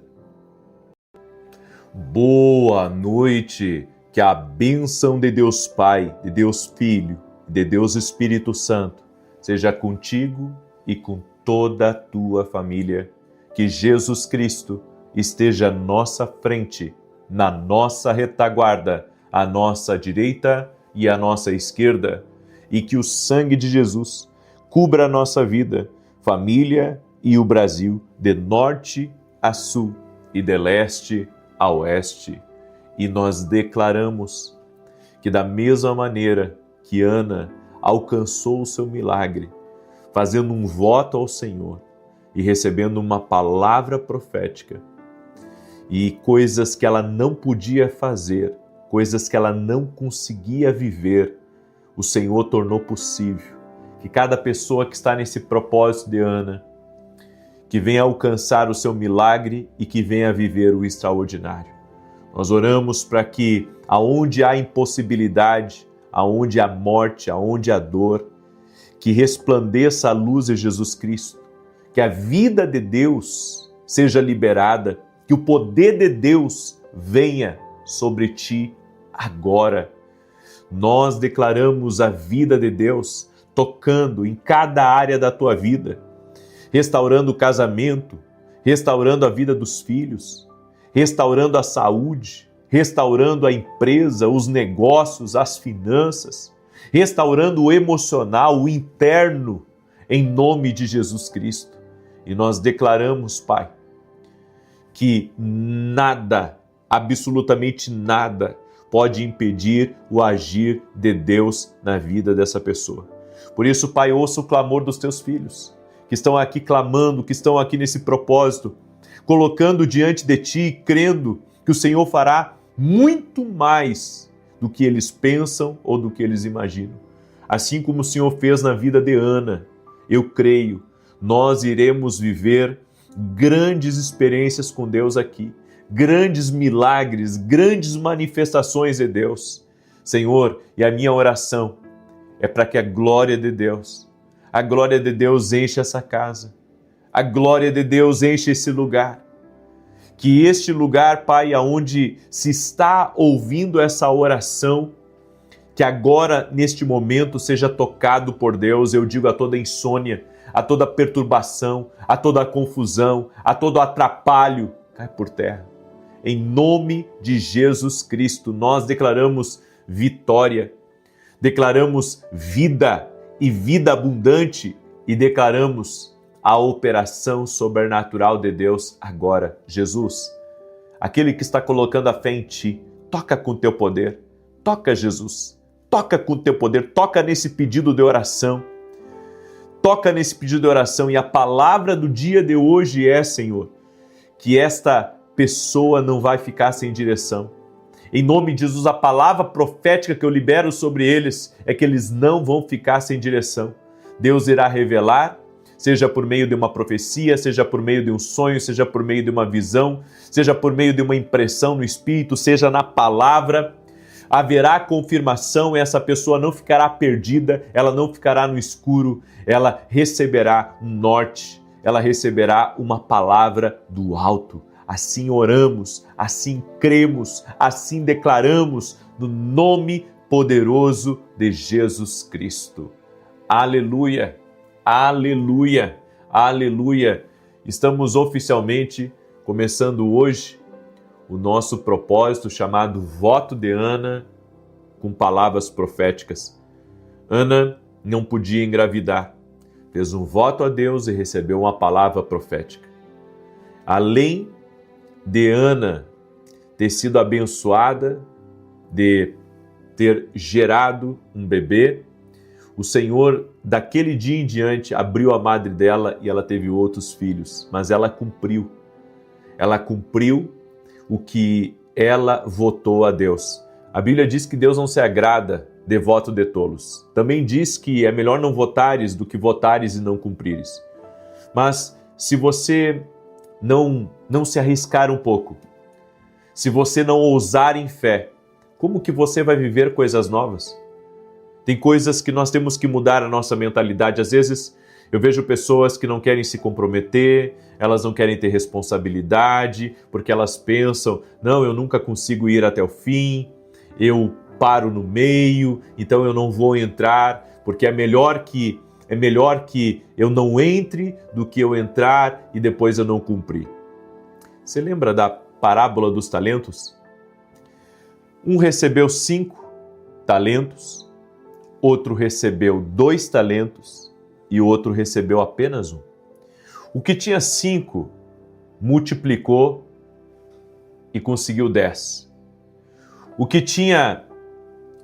Boa noite, que a bênção de Deus Pai, de Deus Filho, de Deus Espírito Santo seja contigo e com toda a tua família. Que Jesus Cristo esteja à nossa frente na nossa retaguarda, à nossa direita e à nossa esquerda, e que o sangue de Jesus cubra a nossa vida, família e o Brasil, de norte a sul e de leste a oeste. E nós declaramos que da mesma maneira que Ana alcançou o seu milagre, fazendo um voto ao Senhor e recebendo uma palavra profética, e coisas que ela não podia fazer, coisas que ela não conseguia viver, o Senhor tornou possível. Que cada pessoa que está nesse propósito de Ana, que venha alcançar o seu milagre e que venha viver o extraordinário. Nós oramos para que aonde há impossibilidade, aonde há morte, aonde há dor, que resplandeça a luz de Jesus Cristo, que a vida de Deus seja liberada, que o poder de Deus venha sobre ti agora. Nós declaramos a vida de Deus tocando em cada área da tua vida, restaurando o casamento, restaurando a vida dos filhos, restaurando a saúde, restaurando a empresa, os negócios, as finanças, restaurando o emocional, o interno, em nome de Jesus Cristo. E nós declaramos, Pai, que nada, absolutamente nada, pode impedir o agir de Deus na vida dessa pessoa. Por isso, Pai, ouça o clamor dos teus filhos, que estão aqui clamando, que estão aqui nesse propósito, colocando diante de Ti, crendo que o Senhor fará muito mais do que eles pensam ou do que eles imaginam. Assim como o Senhor fez na vida de Ana, eu creio, nós iremos viver grandes experiências com Deus aqui, grandes milagres, grandes manifestações de Deus. Senhor, e a minha oração é para que a glória de Deus enche essa casa, a glória de Deus enche esse lugar, que este lugar, Pai, aonde se está ouvindo essa oração, que agora, neste momento, seja tocado por Deus. Eu digo a toda insônia, a toda perturbação, a toda confusão, a todo atrapalho, cai por terra. Em nome de Jesus Cristo, nós declaramos vitória, declaramos vida e vida abundante e declaramos a operação sobrenatural de Deus agora. Jesus, aquele que está colocando a fé em Ti, toca com Teu poder, toca, Jesus, toca com Teu poder, toca nesse pedido de oração, toca nesse pedido de oração. E a palavra do dia de hoje é, Senhor, que esta pessoa não vai ficar sem direção. Em nome de Jesus, a palavra profética que eu libero sobre eles é que eles não vão ficar sem direção. Deus irá revelar, seja por meio de uma profecia, seja por meio de um sonho, seja por meio de uma visão, seja por meio de uma impressão no Espírito, seja na palavra. Haverá confirmação, essa pessoa não ficará perdida, ela não ficará no escuro, ela receberá um norte, ela receberá uma palavra do alto. Assim oramos, assim cremos, assim declaramos, no nome poderoso de Jesus Cristo. Aleluia, aleluia, aleluia. Estamos oficialmente começando hoje o nosso propósito chamado Voto de Ana, com palavras proféticas. Ana não podia engravidar, fez um voto a Deus e recebeu uma palavra profética. Além de Ana ter sido abençoada, de ter gerado um bebê, o Senhor, daquele dia em diante, abriu a madre dela e ela teve outros filhos, mas ela cumpriu o que ela votou a Deus. A Bíblia diz que Deus não se agrada de voto de tolos. Também diz que é melhor não votares do que votares e não cumprires. Mas se você não se arriscar um pouco, se você não ousar em fé, como que você vai viver coisas novas? Tem coisas que nós temos que mudar a nossa mentalidade. Às vezes eu vejo pessoas que não querem se comprometer, elas não querem ter responsabilidade, porque elas pensam, não, eu nunca consigo ir até o fim, eu paro no meio, então eu não vou entrar, porque é melhor que eu não entre do que eu entrar e depois eu não cumprir. Você lembra da parábola dos talentos? Um recebeu 5 talentos, outro recebeu 2 talentos e outro recebeu apenas 1. O que tinha 5 multiplicou e conseguiu 10. O que tinha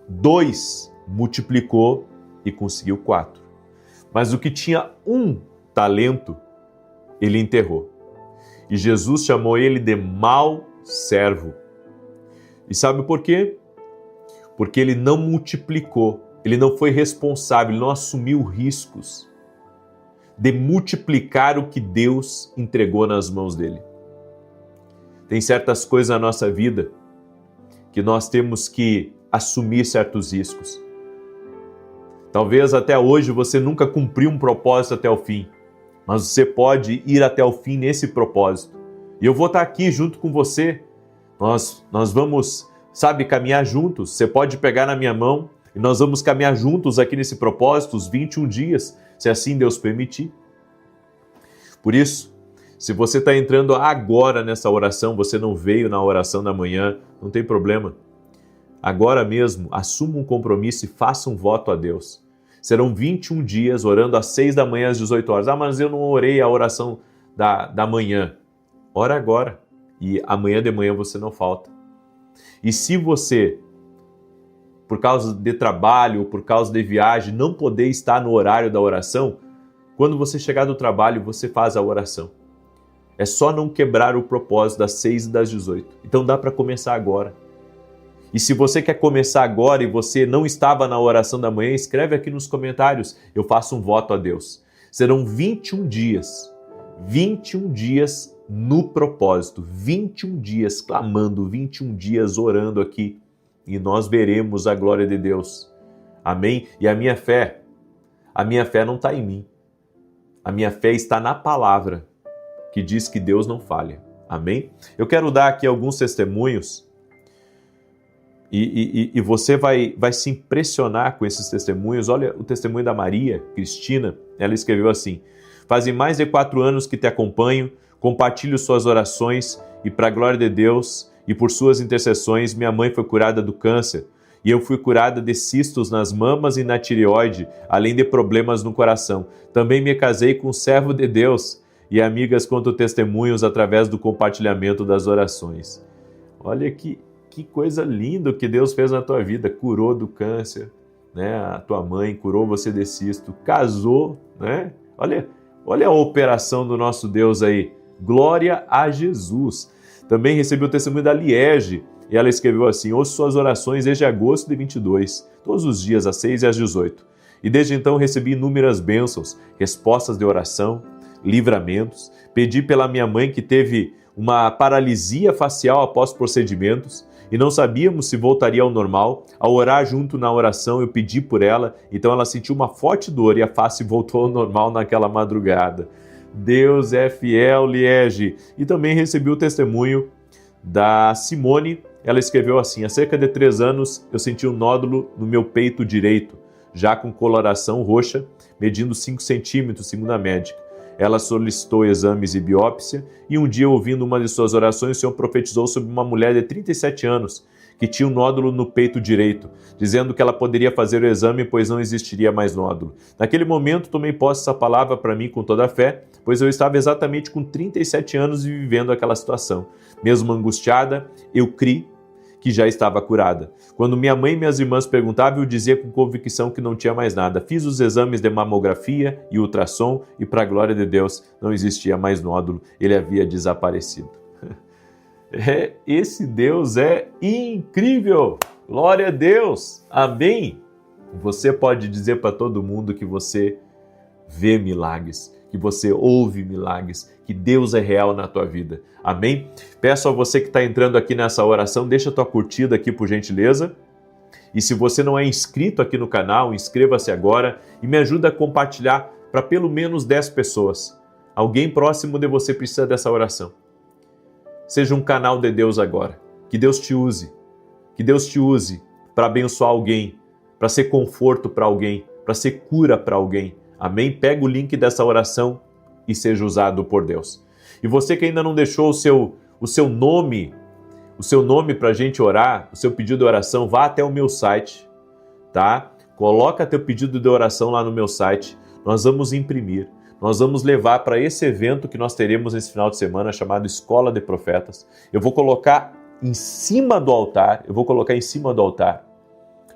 2 multiplicou e conseguiu 4. Mas o que tinha 1 talento, ele enterrou. E Jesus chamou ele de mau servo. E sabe por quê? Porque ele não multiplicou, ele não foi responsável, ele não assumiu riscos de multiplicar o que Deus entregou nas mãos dele. Tem certas coisas na nossa vida que nós temos que assumir certos riscos. Talvez até hoje você nunca cumpriu um propósito até o fim, mas você pode ir até o fim nesse propósito. E eu vou estar aqui junto com você. Nós vamos, caminhar juntos. Você pode pegar na minha mão e nós vamos caminhar juntos aqui nesse propósito, os 21 dias, se assim Deus permitir. Por isso, se você está entrando agora nessa oração, você não veio na oração da manhã, não tem problema. Agora mesmo, assuma um compromisso e faça um voto a Deus. Serão 21 dias orando às 6 da manhã, às 18 horas. Mas eu não orei a oração da manhã. Ora agora. E amanhã de manhã você não falta. E se você, por causa de trabalho, por causa de viagem, não poder estar no horário da oração, quando você chegar do trabalho, você faz a oração. É só não quebrar o propósito das 6 e das 18. Então dá para começar agora. E se você quer começar agora e você não estava na oração da manhã, escreve aqui nos comentários. Eu faço um voto a Deus. Serão 21 dias. 21 dias no propósito. 21 dias clamando, 21 dias orando aqui. E nós veremos a glória de Deus. Amém? E a minha fé não está em mim. A minha fé está na palavra, que diz que Deus não falha. Amém? Eu quero dar aqui alguns testemunhos e você vai se impressionar com esses testemunhos. Olha o testemunho da Maria Cristina. Ela escreveu assim: fazem mais de 4 anos que te acompanho, compartilho suas orações e para a glória de Deus e por suas intercessões, minha mãe foi curada do câncer. E eu fui curada de cistos nas mamas e na tireoide, além de problemas no coração. Também me casei com um servo de Deus e amigas contam testemunhos através do compartilhamento das orações. Olha que coisa linda que Deus fez na tua vida. Curou do câncer, né? A tua mãe curou você de cisto, casou, né? Olha a operação do nosso Deus aí. Glória a Jesus. Também recebi o testemunho da Liege. E ela escreveu assim: ouço suas orações desde agosto de 22, todos os dias às 6 e às 18. E desde então recebi inúmeras bênçãos, respostas de oração, livramentos. Pedi pela minha mãe que teve uma paralisia facial após procedimentos e não sabíamos se voltaria ao normal. Ao orar junto na oração eu pedi por ela, então ela sentiu uma forte dor e a face voltou ao normal naquela madrugada. Deus é fiel, Liege. E também recebi o testemunho da Simone. Ela escreveu assim: há cerca de 3 anos eu senti um nódulo no meu peito direito, já com coloração roxa, medindo 5 centímetros, segundo a médica. Ela solicitou exames e biópsia, e um dia, ouvindo uma de suas orações, o Senhor profetizou sobre uma mulher de 37 anos, que tinha um nódulo no peito direito, dizendo que ela poderia fazer o exame, pois não existiria mais nódulo. Naquele momento, tomei posse dessa palavra para mim com toda a fé, pois eu estava exatamente com 37 anos e vivendo aquela situação. Mesmo angustiada, eu criei que já estava curada. Quando minha mãe e minhas irmãs perguntavam, eu dizia com convicção que não tinha mais nada. Fiz os exames de mamografia e ultrassom e, para a glória de Deus, não existia mais nódulo. Ele havia desaparecido. Esse Deus é incrível! Glória a Deus! Amém! Você pode dizer para todo mundo que você vê milagres, que você ouve milagres, que Deus é real na tua vida. Amém? Peço a você que está entrando aqui nessa oração, deixa a tua curtida aqui por gentileza. E se você não é inscrito aqui no canal, inscreva-se agora e me ajuda a compartilhar para pelo menos 10 pessoas. Alguém próximo de você precisa dessa oração. Seja um canal de Deus agora. Que Deus te use. Que Deus te use para abençoar alguém, para ser conforto para alguém, para ser cura para alguém. Amém? Pega o link dessa oração e seja usado por Deus. E você que ainda não deixou o seu nome, o seu nome para a gente orar, o seu pedido de oração, vá até o meu site, tá? Coloca teu pedido de oração lá no meu site, nós vamos imprimir, nós vamos levar para esse evento que nós teremos esse final de semana, chamado Escola de Profetas. Eu vou colocar em cima do altar,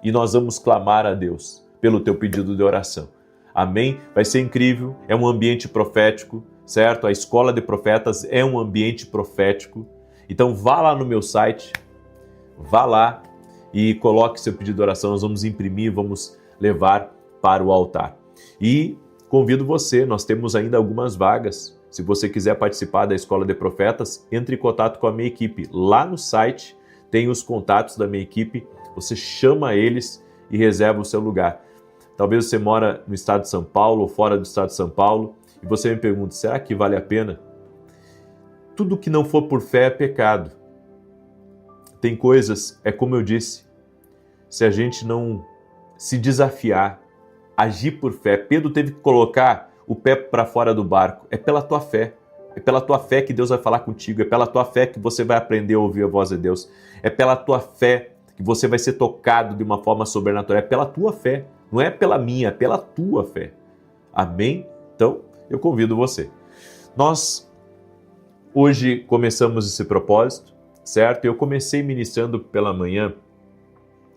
e nós vamos clamar a Deus pelo teu pedido de oração. Amém? Vai ser incrível, é um ambiente profético, certo? A Escola de Profetas é um ambiente profético. Então vá lá no meu site, vá lá e coloque seu pedido de oração, nós vamos imprimir, vamos levar para o altar. E convido você, nós temos ainda algumas vagas. Se você quiser participar da Escola de Profetas, entre em contato com a minha equipe. Lá no site tem os contatos da minha equipe, você chama eles e reserva o seu lugar. Talvez você mora no estado de São Paulo ou fora do estado de São Paulo e você me pergunta, será que vale a pena? Tudo que não for por fé é pecado. Tem coisas, é como eu disse, se a gente não se desafiar, agir por fé. Pedro teve que colocar o pé para fora do barco. É pela tua fé. É pela tua fé que Deus vai falar contigo. É pela tua fé que você vai aprender a ouvir a voz de Deus. É pela tua fé que você vai ser tocado de uma forma sobrenatural. É pela tua fé. Não é pela minha, é pela tua fé. Amém? Então, eu convido você. Nós hoje começamos esse propósito, certo? Eu comecei ministrando pela manhã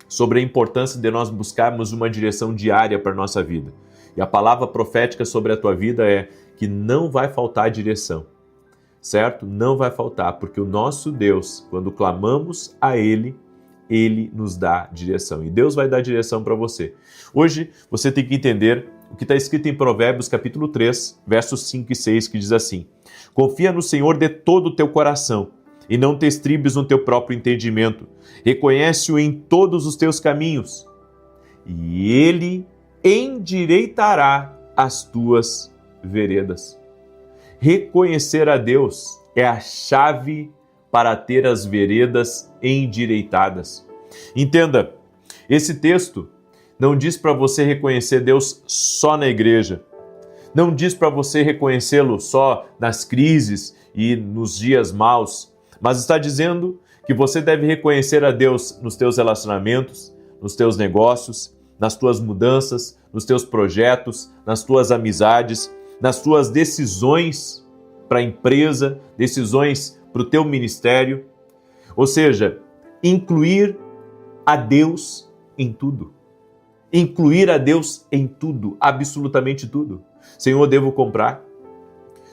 sobre a importância de nós buscarmos uma direção diária para a nossa vida. E a palavra profética sobre a tua vida é que não vai faltar direção, certo? Não vai faltar, porque o nosso Deus, quando clamamos a Ele, Ele nos dá direção. E Deus vai dar direção para você. Hoje, você tem que entender o que está escrito em Provérbios, capítulo 3, versos 5 e 6, que diz assim: confia no Senhor de todo o teu coração, e não te estribes no teu próprio entendimento. Reconhece-o em todos os teus caminhos, e Ele endireitará as tuas veredas. Reconhecer a Deus é a chave para ter as veredas endireitadas. Entenda, esse texto não diz para você reconhecer Deus só na igreja. Não diz para você reconhecê-lo só nas crises e nos dias maus, mas está dizendo que você deve reconhecer a Deus nos teus relacionamentos, nos teus negócios, nas tuas mudanças, nos teus projetos, nas tuas amizades, nas tuas decisões para a empresa, decisões para o teu ministério. Ou seja, incluir a Deus em tudo. Incluir a Deus em tudo, absolutamente tudo. Senhor, devo comprar.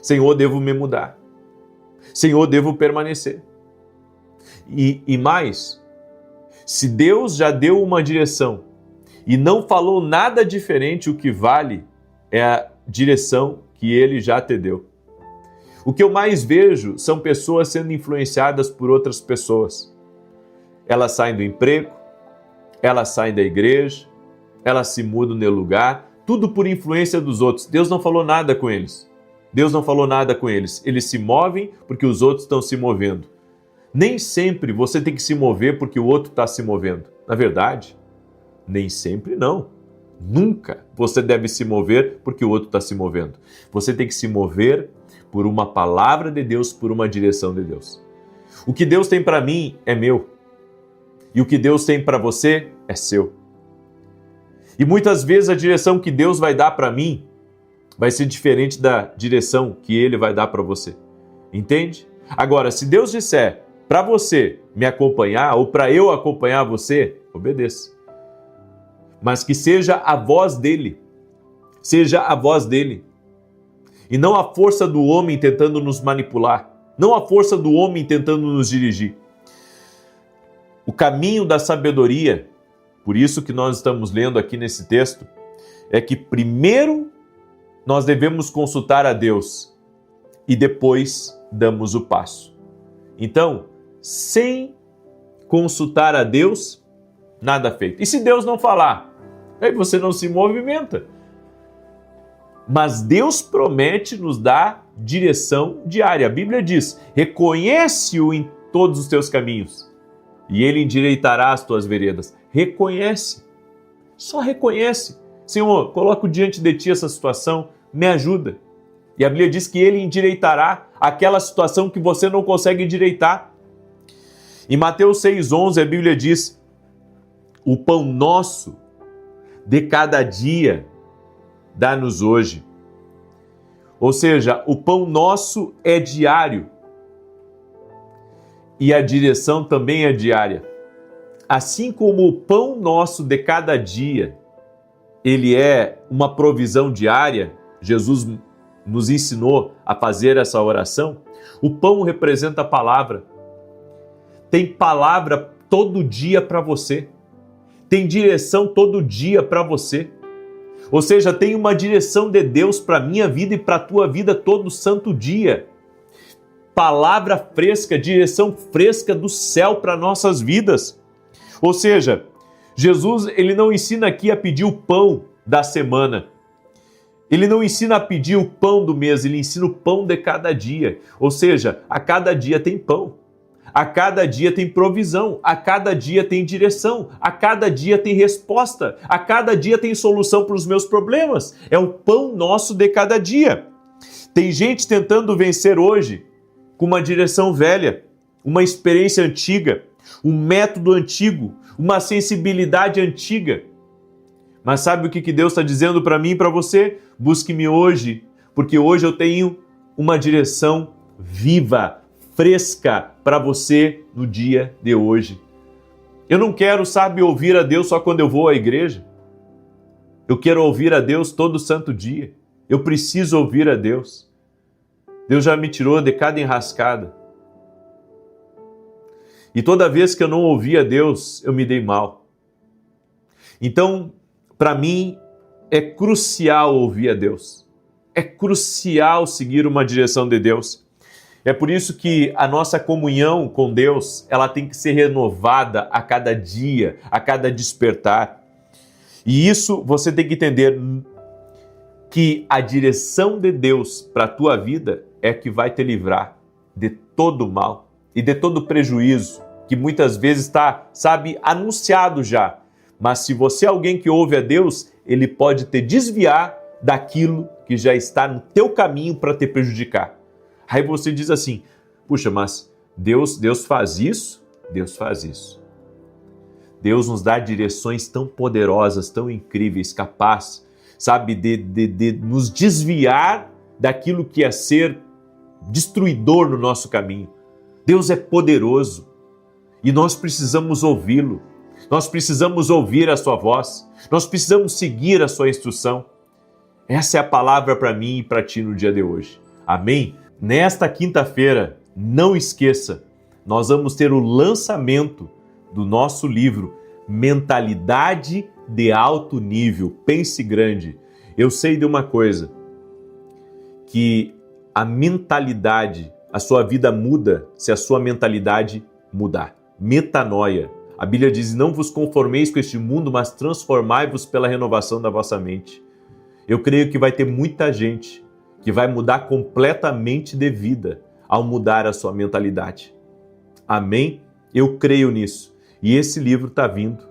Senhor, devo me mudar. Senhor, devo permanecer. E mais, se Deus já deu uma direção e não falou nada diferente, o que vale é a direção que Ele já te deu. O que eu mais vejo são pessoas sendo influenciadas por outras pessoas. Elas saem do emprego, elas saem da igreja, elas se mudam de lugar, tudo por influência dos outros. Deus não falou nada com eles. Deus não falou nada com eles. Eles se movem porque os outros estão se movendo. Nem sempre você tem que se mover porque o outro está se movendo. Na verdade, nem sempre não. Nunca você deve se mover porque o outro está se movendo. Você tem que se mover por uma palavra de Deus, por uma direção de Deus. O que Deus tem para mim é meu. E o que Deus tem para você é seu. E muitas vezes a direção que Deus vai dar para mim vai ser diferente da direção que Ele vai dar para você. Entende? Agora, se Deus disser para você me acompanhar ou para eu acompanhar você, obedeça. Mas que seja a voz dEle. Seja a voz dEle. E não a força do homem tentando nos manipular. Não a força do homem tentando nos dirigir. O caminho da sabedoria, por isso que nós estamos lendo aqui nesse texto, é que primeiro nós devemos consultar a Deus e depois damos o passo. Então, sem consultar a Deus, nada feito. E se Deus não falar? Aí você não se movimenta. Mas Deus promete nos dar direção diária. A Bíblia diz, reconhece-o em todos os teus caminhos e Ele endireitará as tuas veredas. Reconhece. Só reconhece. Senhor, coloco diante de Ti essa situação, me ajuda. E a Bíblia diz que Ele endireitará aquela situação que você não consegue endireitar. Em Mateus 6,11 a Bíblia diz: o pão nosso de cada dia dá-nos hoje. Ou seja, o pão nosso é diário e a direção também é diária. Assim como o pão nosso de cada dia, ele é uma provisão diária, Jesus nos ensinou a fazer essa oração, o pão representa a palavra. Tem palavra todo dia para você. Tem direção todo dia para você. Ou seja, tem uma direção de Deus para a minha vida e para a tua vida todo santo dia. Palavra fresca, direção fresca do céu para nossas vidas. Ou seja, Jesus, ele não ensina aqui a pedir o pão da semana. Ele não ensina a pedir o pão do mês, ele ensina o pão de cada dia. Ou seja, a cada dia tem pão. A cada dia tem provisão, a cada dia tem direção, a cada dia tem resposta, a cada dia tem solução para os meus problemas. É o pão nosso de cada dia. Tem gente tentando vencer hoje com uma direção velha, uma experiência antiga, um método antigo, uma sensibilidade antiga. Mas sabe o que Deus está dizendo para mim e para você? Busque-me hoje, porque hoje eu tenho uma direção viva, fresca para você no dia de hoje. Eu não quero, ouvir a Deus só quando eu vou à igreja. Eu quero ouvir a Deus todo santo dia. Eu preciso ouvir a Deus. Deus já me tirou de cada enrascada. E toda vez que eu não ouvi a Deus, eu me dei mal. Então, para mim, é crucial ouvir a Deus. É crucial seguir uma direção de Deus. É por isso que a nossa comunhão com Deus, ela tem que ser renovada a cada dia, a cada despertar. E isso você tem que entender que a direção de Deus para a tua vida é que vai te livrar de todo mal e de todo prejuízo que muitas vezes está, anunciado já. Mas se você é alguém que ouve a Deus, ele pode te desviar daquilo que já está no teu caminho para te prejudicar. Aí você diz assim, puxa, mas Deus faz isso? Deus faz isso. Deus nos dá direções tão poderosas, tão incríveis, capaz, de nos desviar daquilo que é ser destruidor no nosso caminho. Deus é poderoso e nós precisamos ouvi-lo. Nós precisamos ouvir a sua voz. Nós precisamos seguir a sua instrução. Essa é a palavra para mim e para ti no dia de hoje. Amém? Nesta quinta-feira, não esqueça, nós vamos ter o lançamento do nosso livro Mentalidade de Alto Nível. Pense grande. Eu sei de uma coisa, que a mentalidade, a sua vida muda se a sua mentalidade mudar. Metanoia. A Bíblia diz, não vos conformeis com este mundo, mas transformai-vos pela renovação da vossa mente. Eu creio que vai ter muita gente que vai mudar completamente de vida ao mudar a sua mentalidade. Amém? Eu creio nisso. E esse livro está vindo,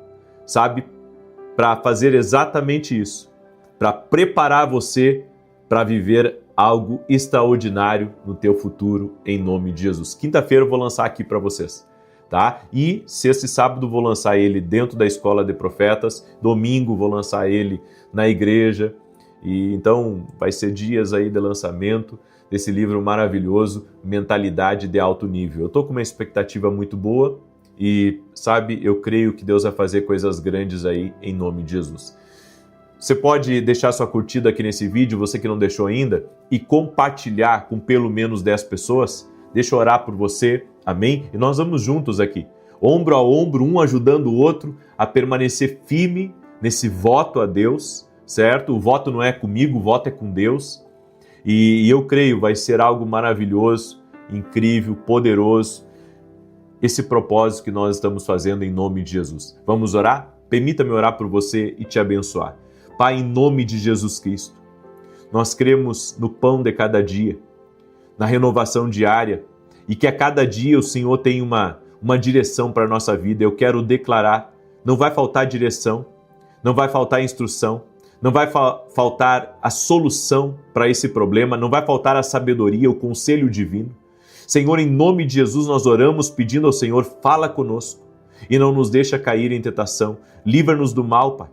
para fazer exatamente isso, para preparar você para viver algo extraordinário no teu futuro, em nome de Jesus. Quinta-feira eu vou lançar aqui para vocês, tá? E sexta e sábado vou lançar ele dentro da Escola de Profetas, domingo vou lançar ele na igreja. E então vai ser dias aí de lançamento desse livro maravilhoso, Mentalidade de Alto Nível. Eu estou com uma expectativa muito boa e, eu creio que Deus vai fazer coisas grandes aí em nome de Jesus. Você pode deixar sua curtida aqui nesse vídeo, você que não deixou ainda, e compartilhar com pelo menos 10 pessoas. Deixa eu orar por você, amém? E nós vamos juntos aqui, ombro a ombro, um ajudando o outro a permanecer firme nesse voto a Deus, certo? O voto não é comigo, o voto é com Deus. E eu creio, vai ser algo maravilhoso, incrível, poderoso, esse propósito que nós estamos fazendo em nome de Jesus. Vamos orar? Permita-me orar por você e te abençoar. Pai, em nome de Jesus Cristo, nós cremos no pão de cada dia, na renovação diária, e que a cada dia o Senhor tem uma direção para a nossa vida. Eu quero declarar, não vai faltar direção, não vai faltar instrução, não vai faltar a solução para esse problema, não vai faltar a sabedoria, o conselho divino. Senhor, em nome de Jesus, nós oramos pedindo ao Senhor, fala conosco e não nos deixa cair em tentação. Livra-nos do mal, Pai.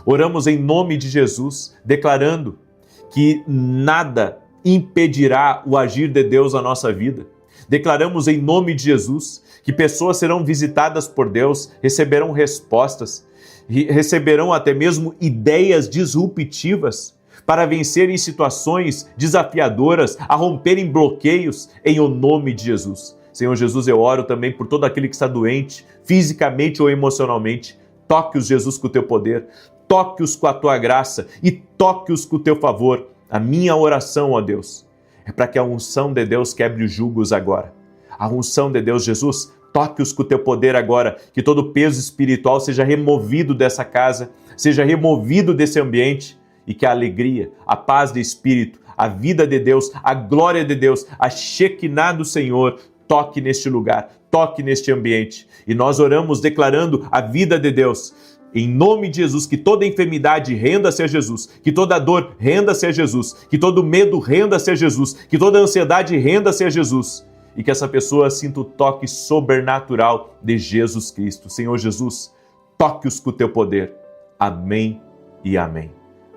Oramos em nome de Jesus, declarando que nada impedirá o agir de Deus na nossa vida. Declaramos em nome de Jesus que pessoas serão visitadas por Deus, receberão respostas, receberão até mesmo ideias disruptivas para vencerem situações desafiadoras, a romperem bloqueios em o nome de Jesus. Senhor Jesus, eu oro também por todo aquele que está doente, fisicamente ou emocionalmente. Toque-os, Jesus, com o teu poder, toque-os com a tua graça e toque-os com o teu favor. A minha oração, ó Deus, é para que a unção de Deus quebre os julgos agora. A unção de Deus, Jesus, toque-os com o teu poder agora, que todo o peso espiritual seja removido dessa casa, seja removido desse ambiente e que a alegria, a paz de espírito, a vida de Deus, a glória de Deus, a Shekinah do Senhor, toque neste lugar, toque neste ambiente. E nós oramos declarando a vida de Deus. Em nome de Jesus, que toda enfermidade renda-se a Jesus, que toda dor renda-se a Jesus, que todo medo renda-se a Jesus, que toda ansiedade renda-se a Jesus. E que essa pessoa sinta o toque sobrenatural de Jesus Cristo. Senhor Jesus, toque-os com o teu poder. Amém e amém.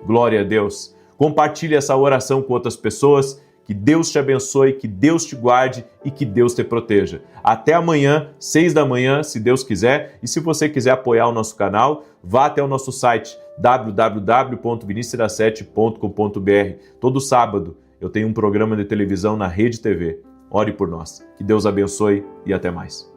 Glória a Deus. Compartilhe essa oração com outras pessoas. Que Deus te abençoe, que Deus te guarde e que Deus te proteja. Até amanhã, 6 da manhã, se Deus quiser. E se você quiser apoiar o nosso canal, vá até o nosso site www.vinicius7.com.br. Todo sábado eu tenho um programa de televisão na Rede TV. Ore por nós. Que Deus abençoe e até mais.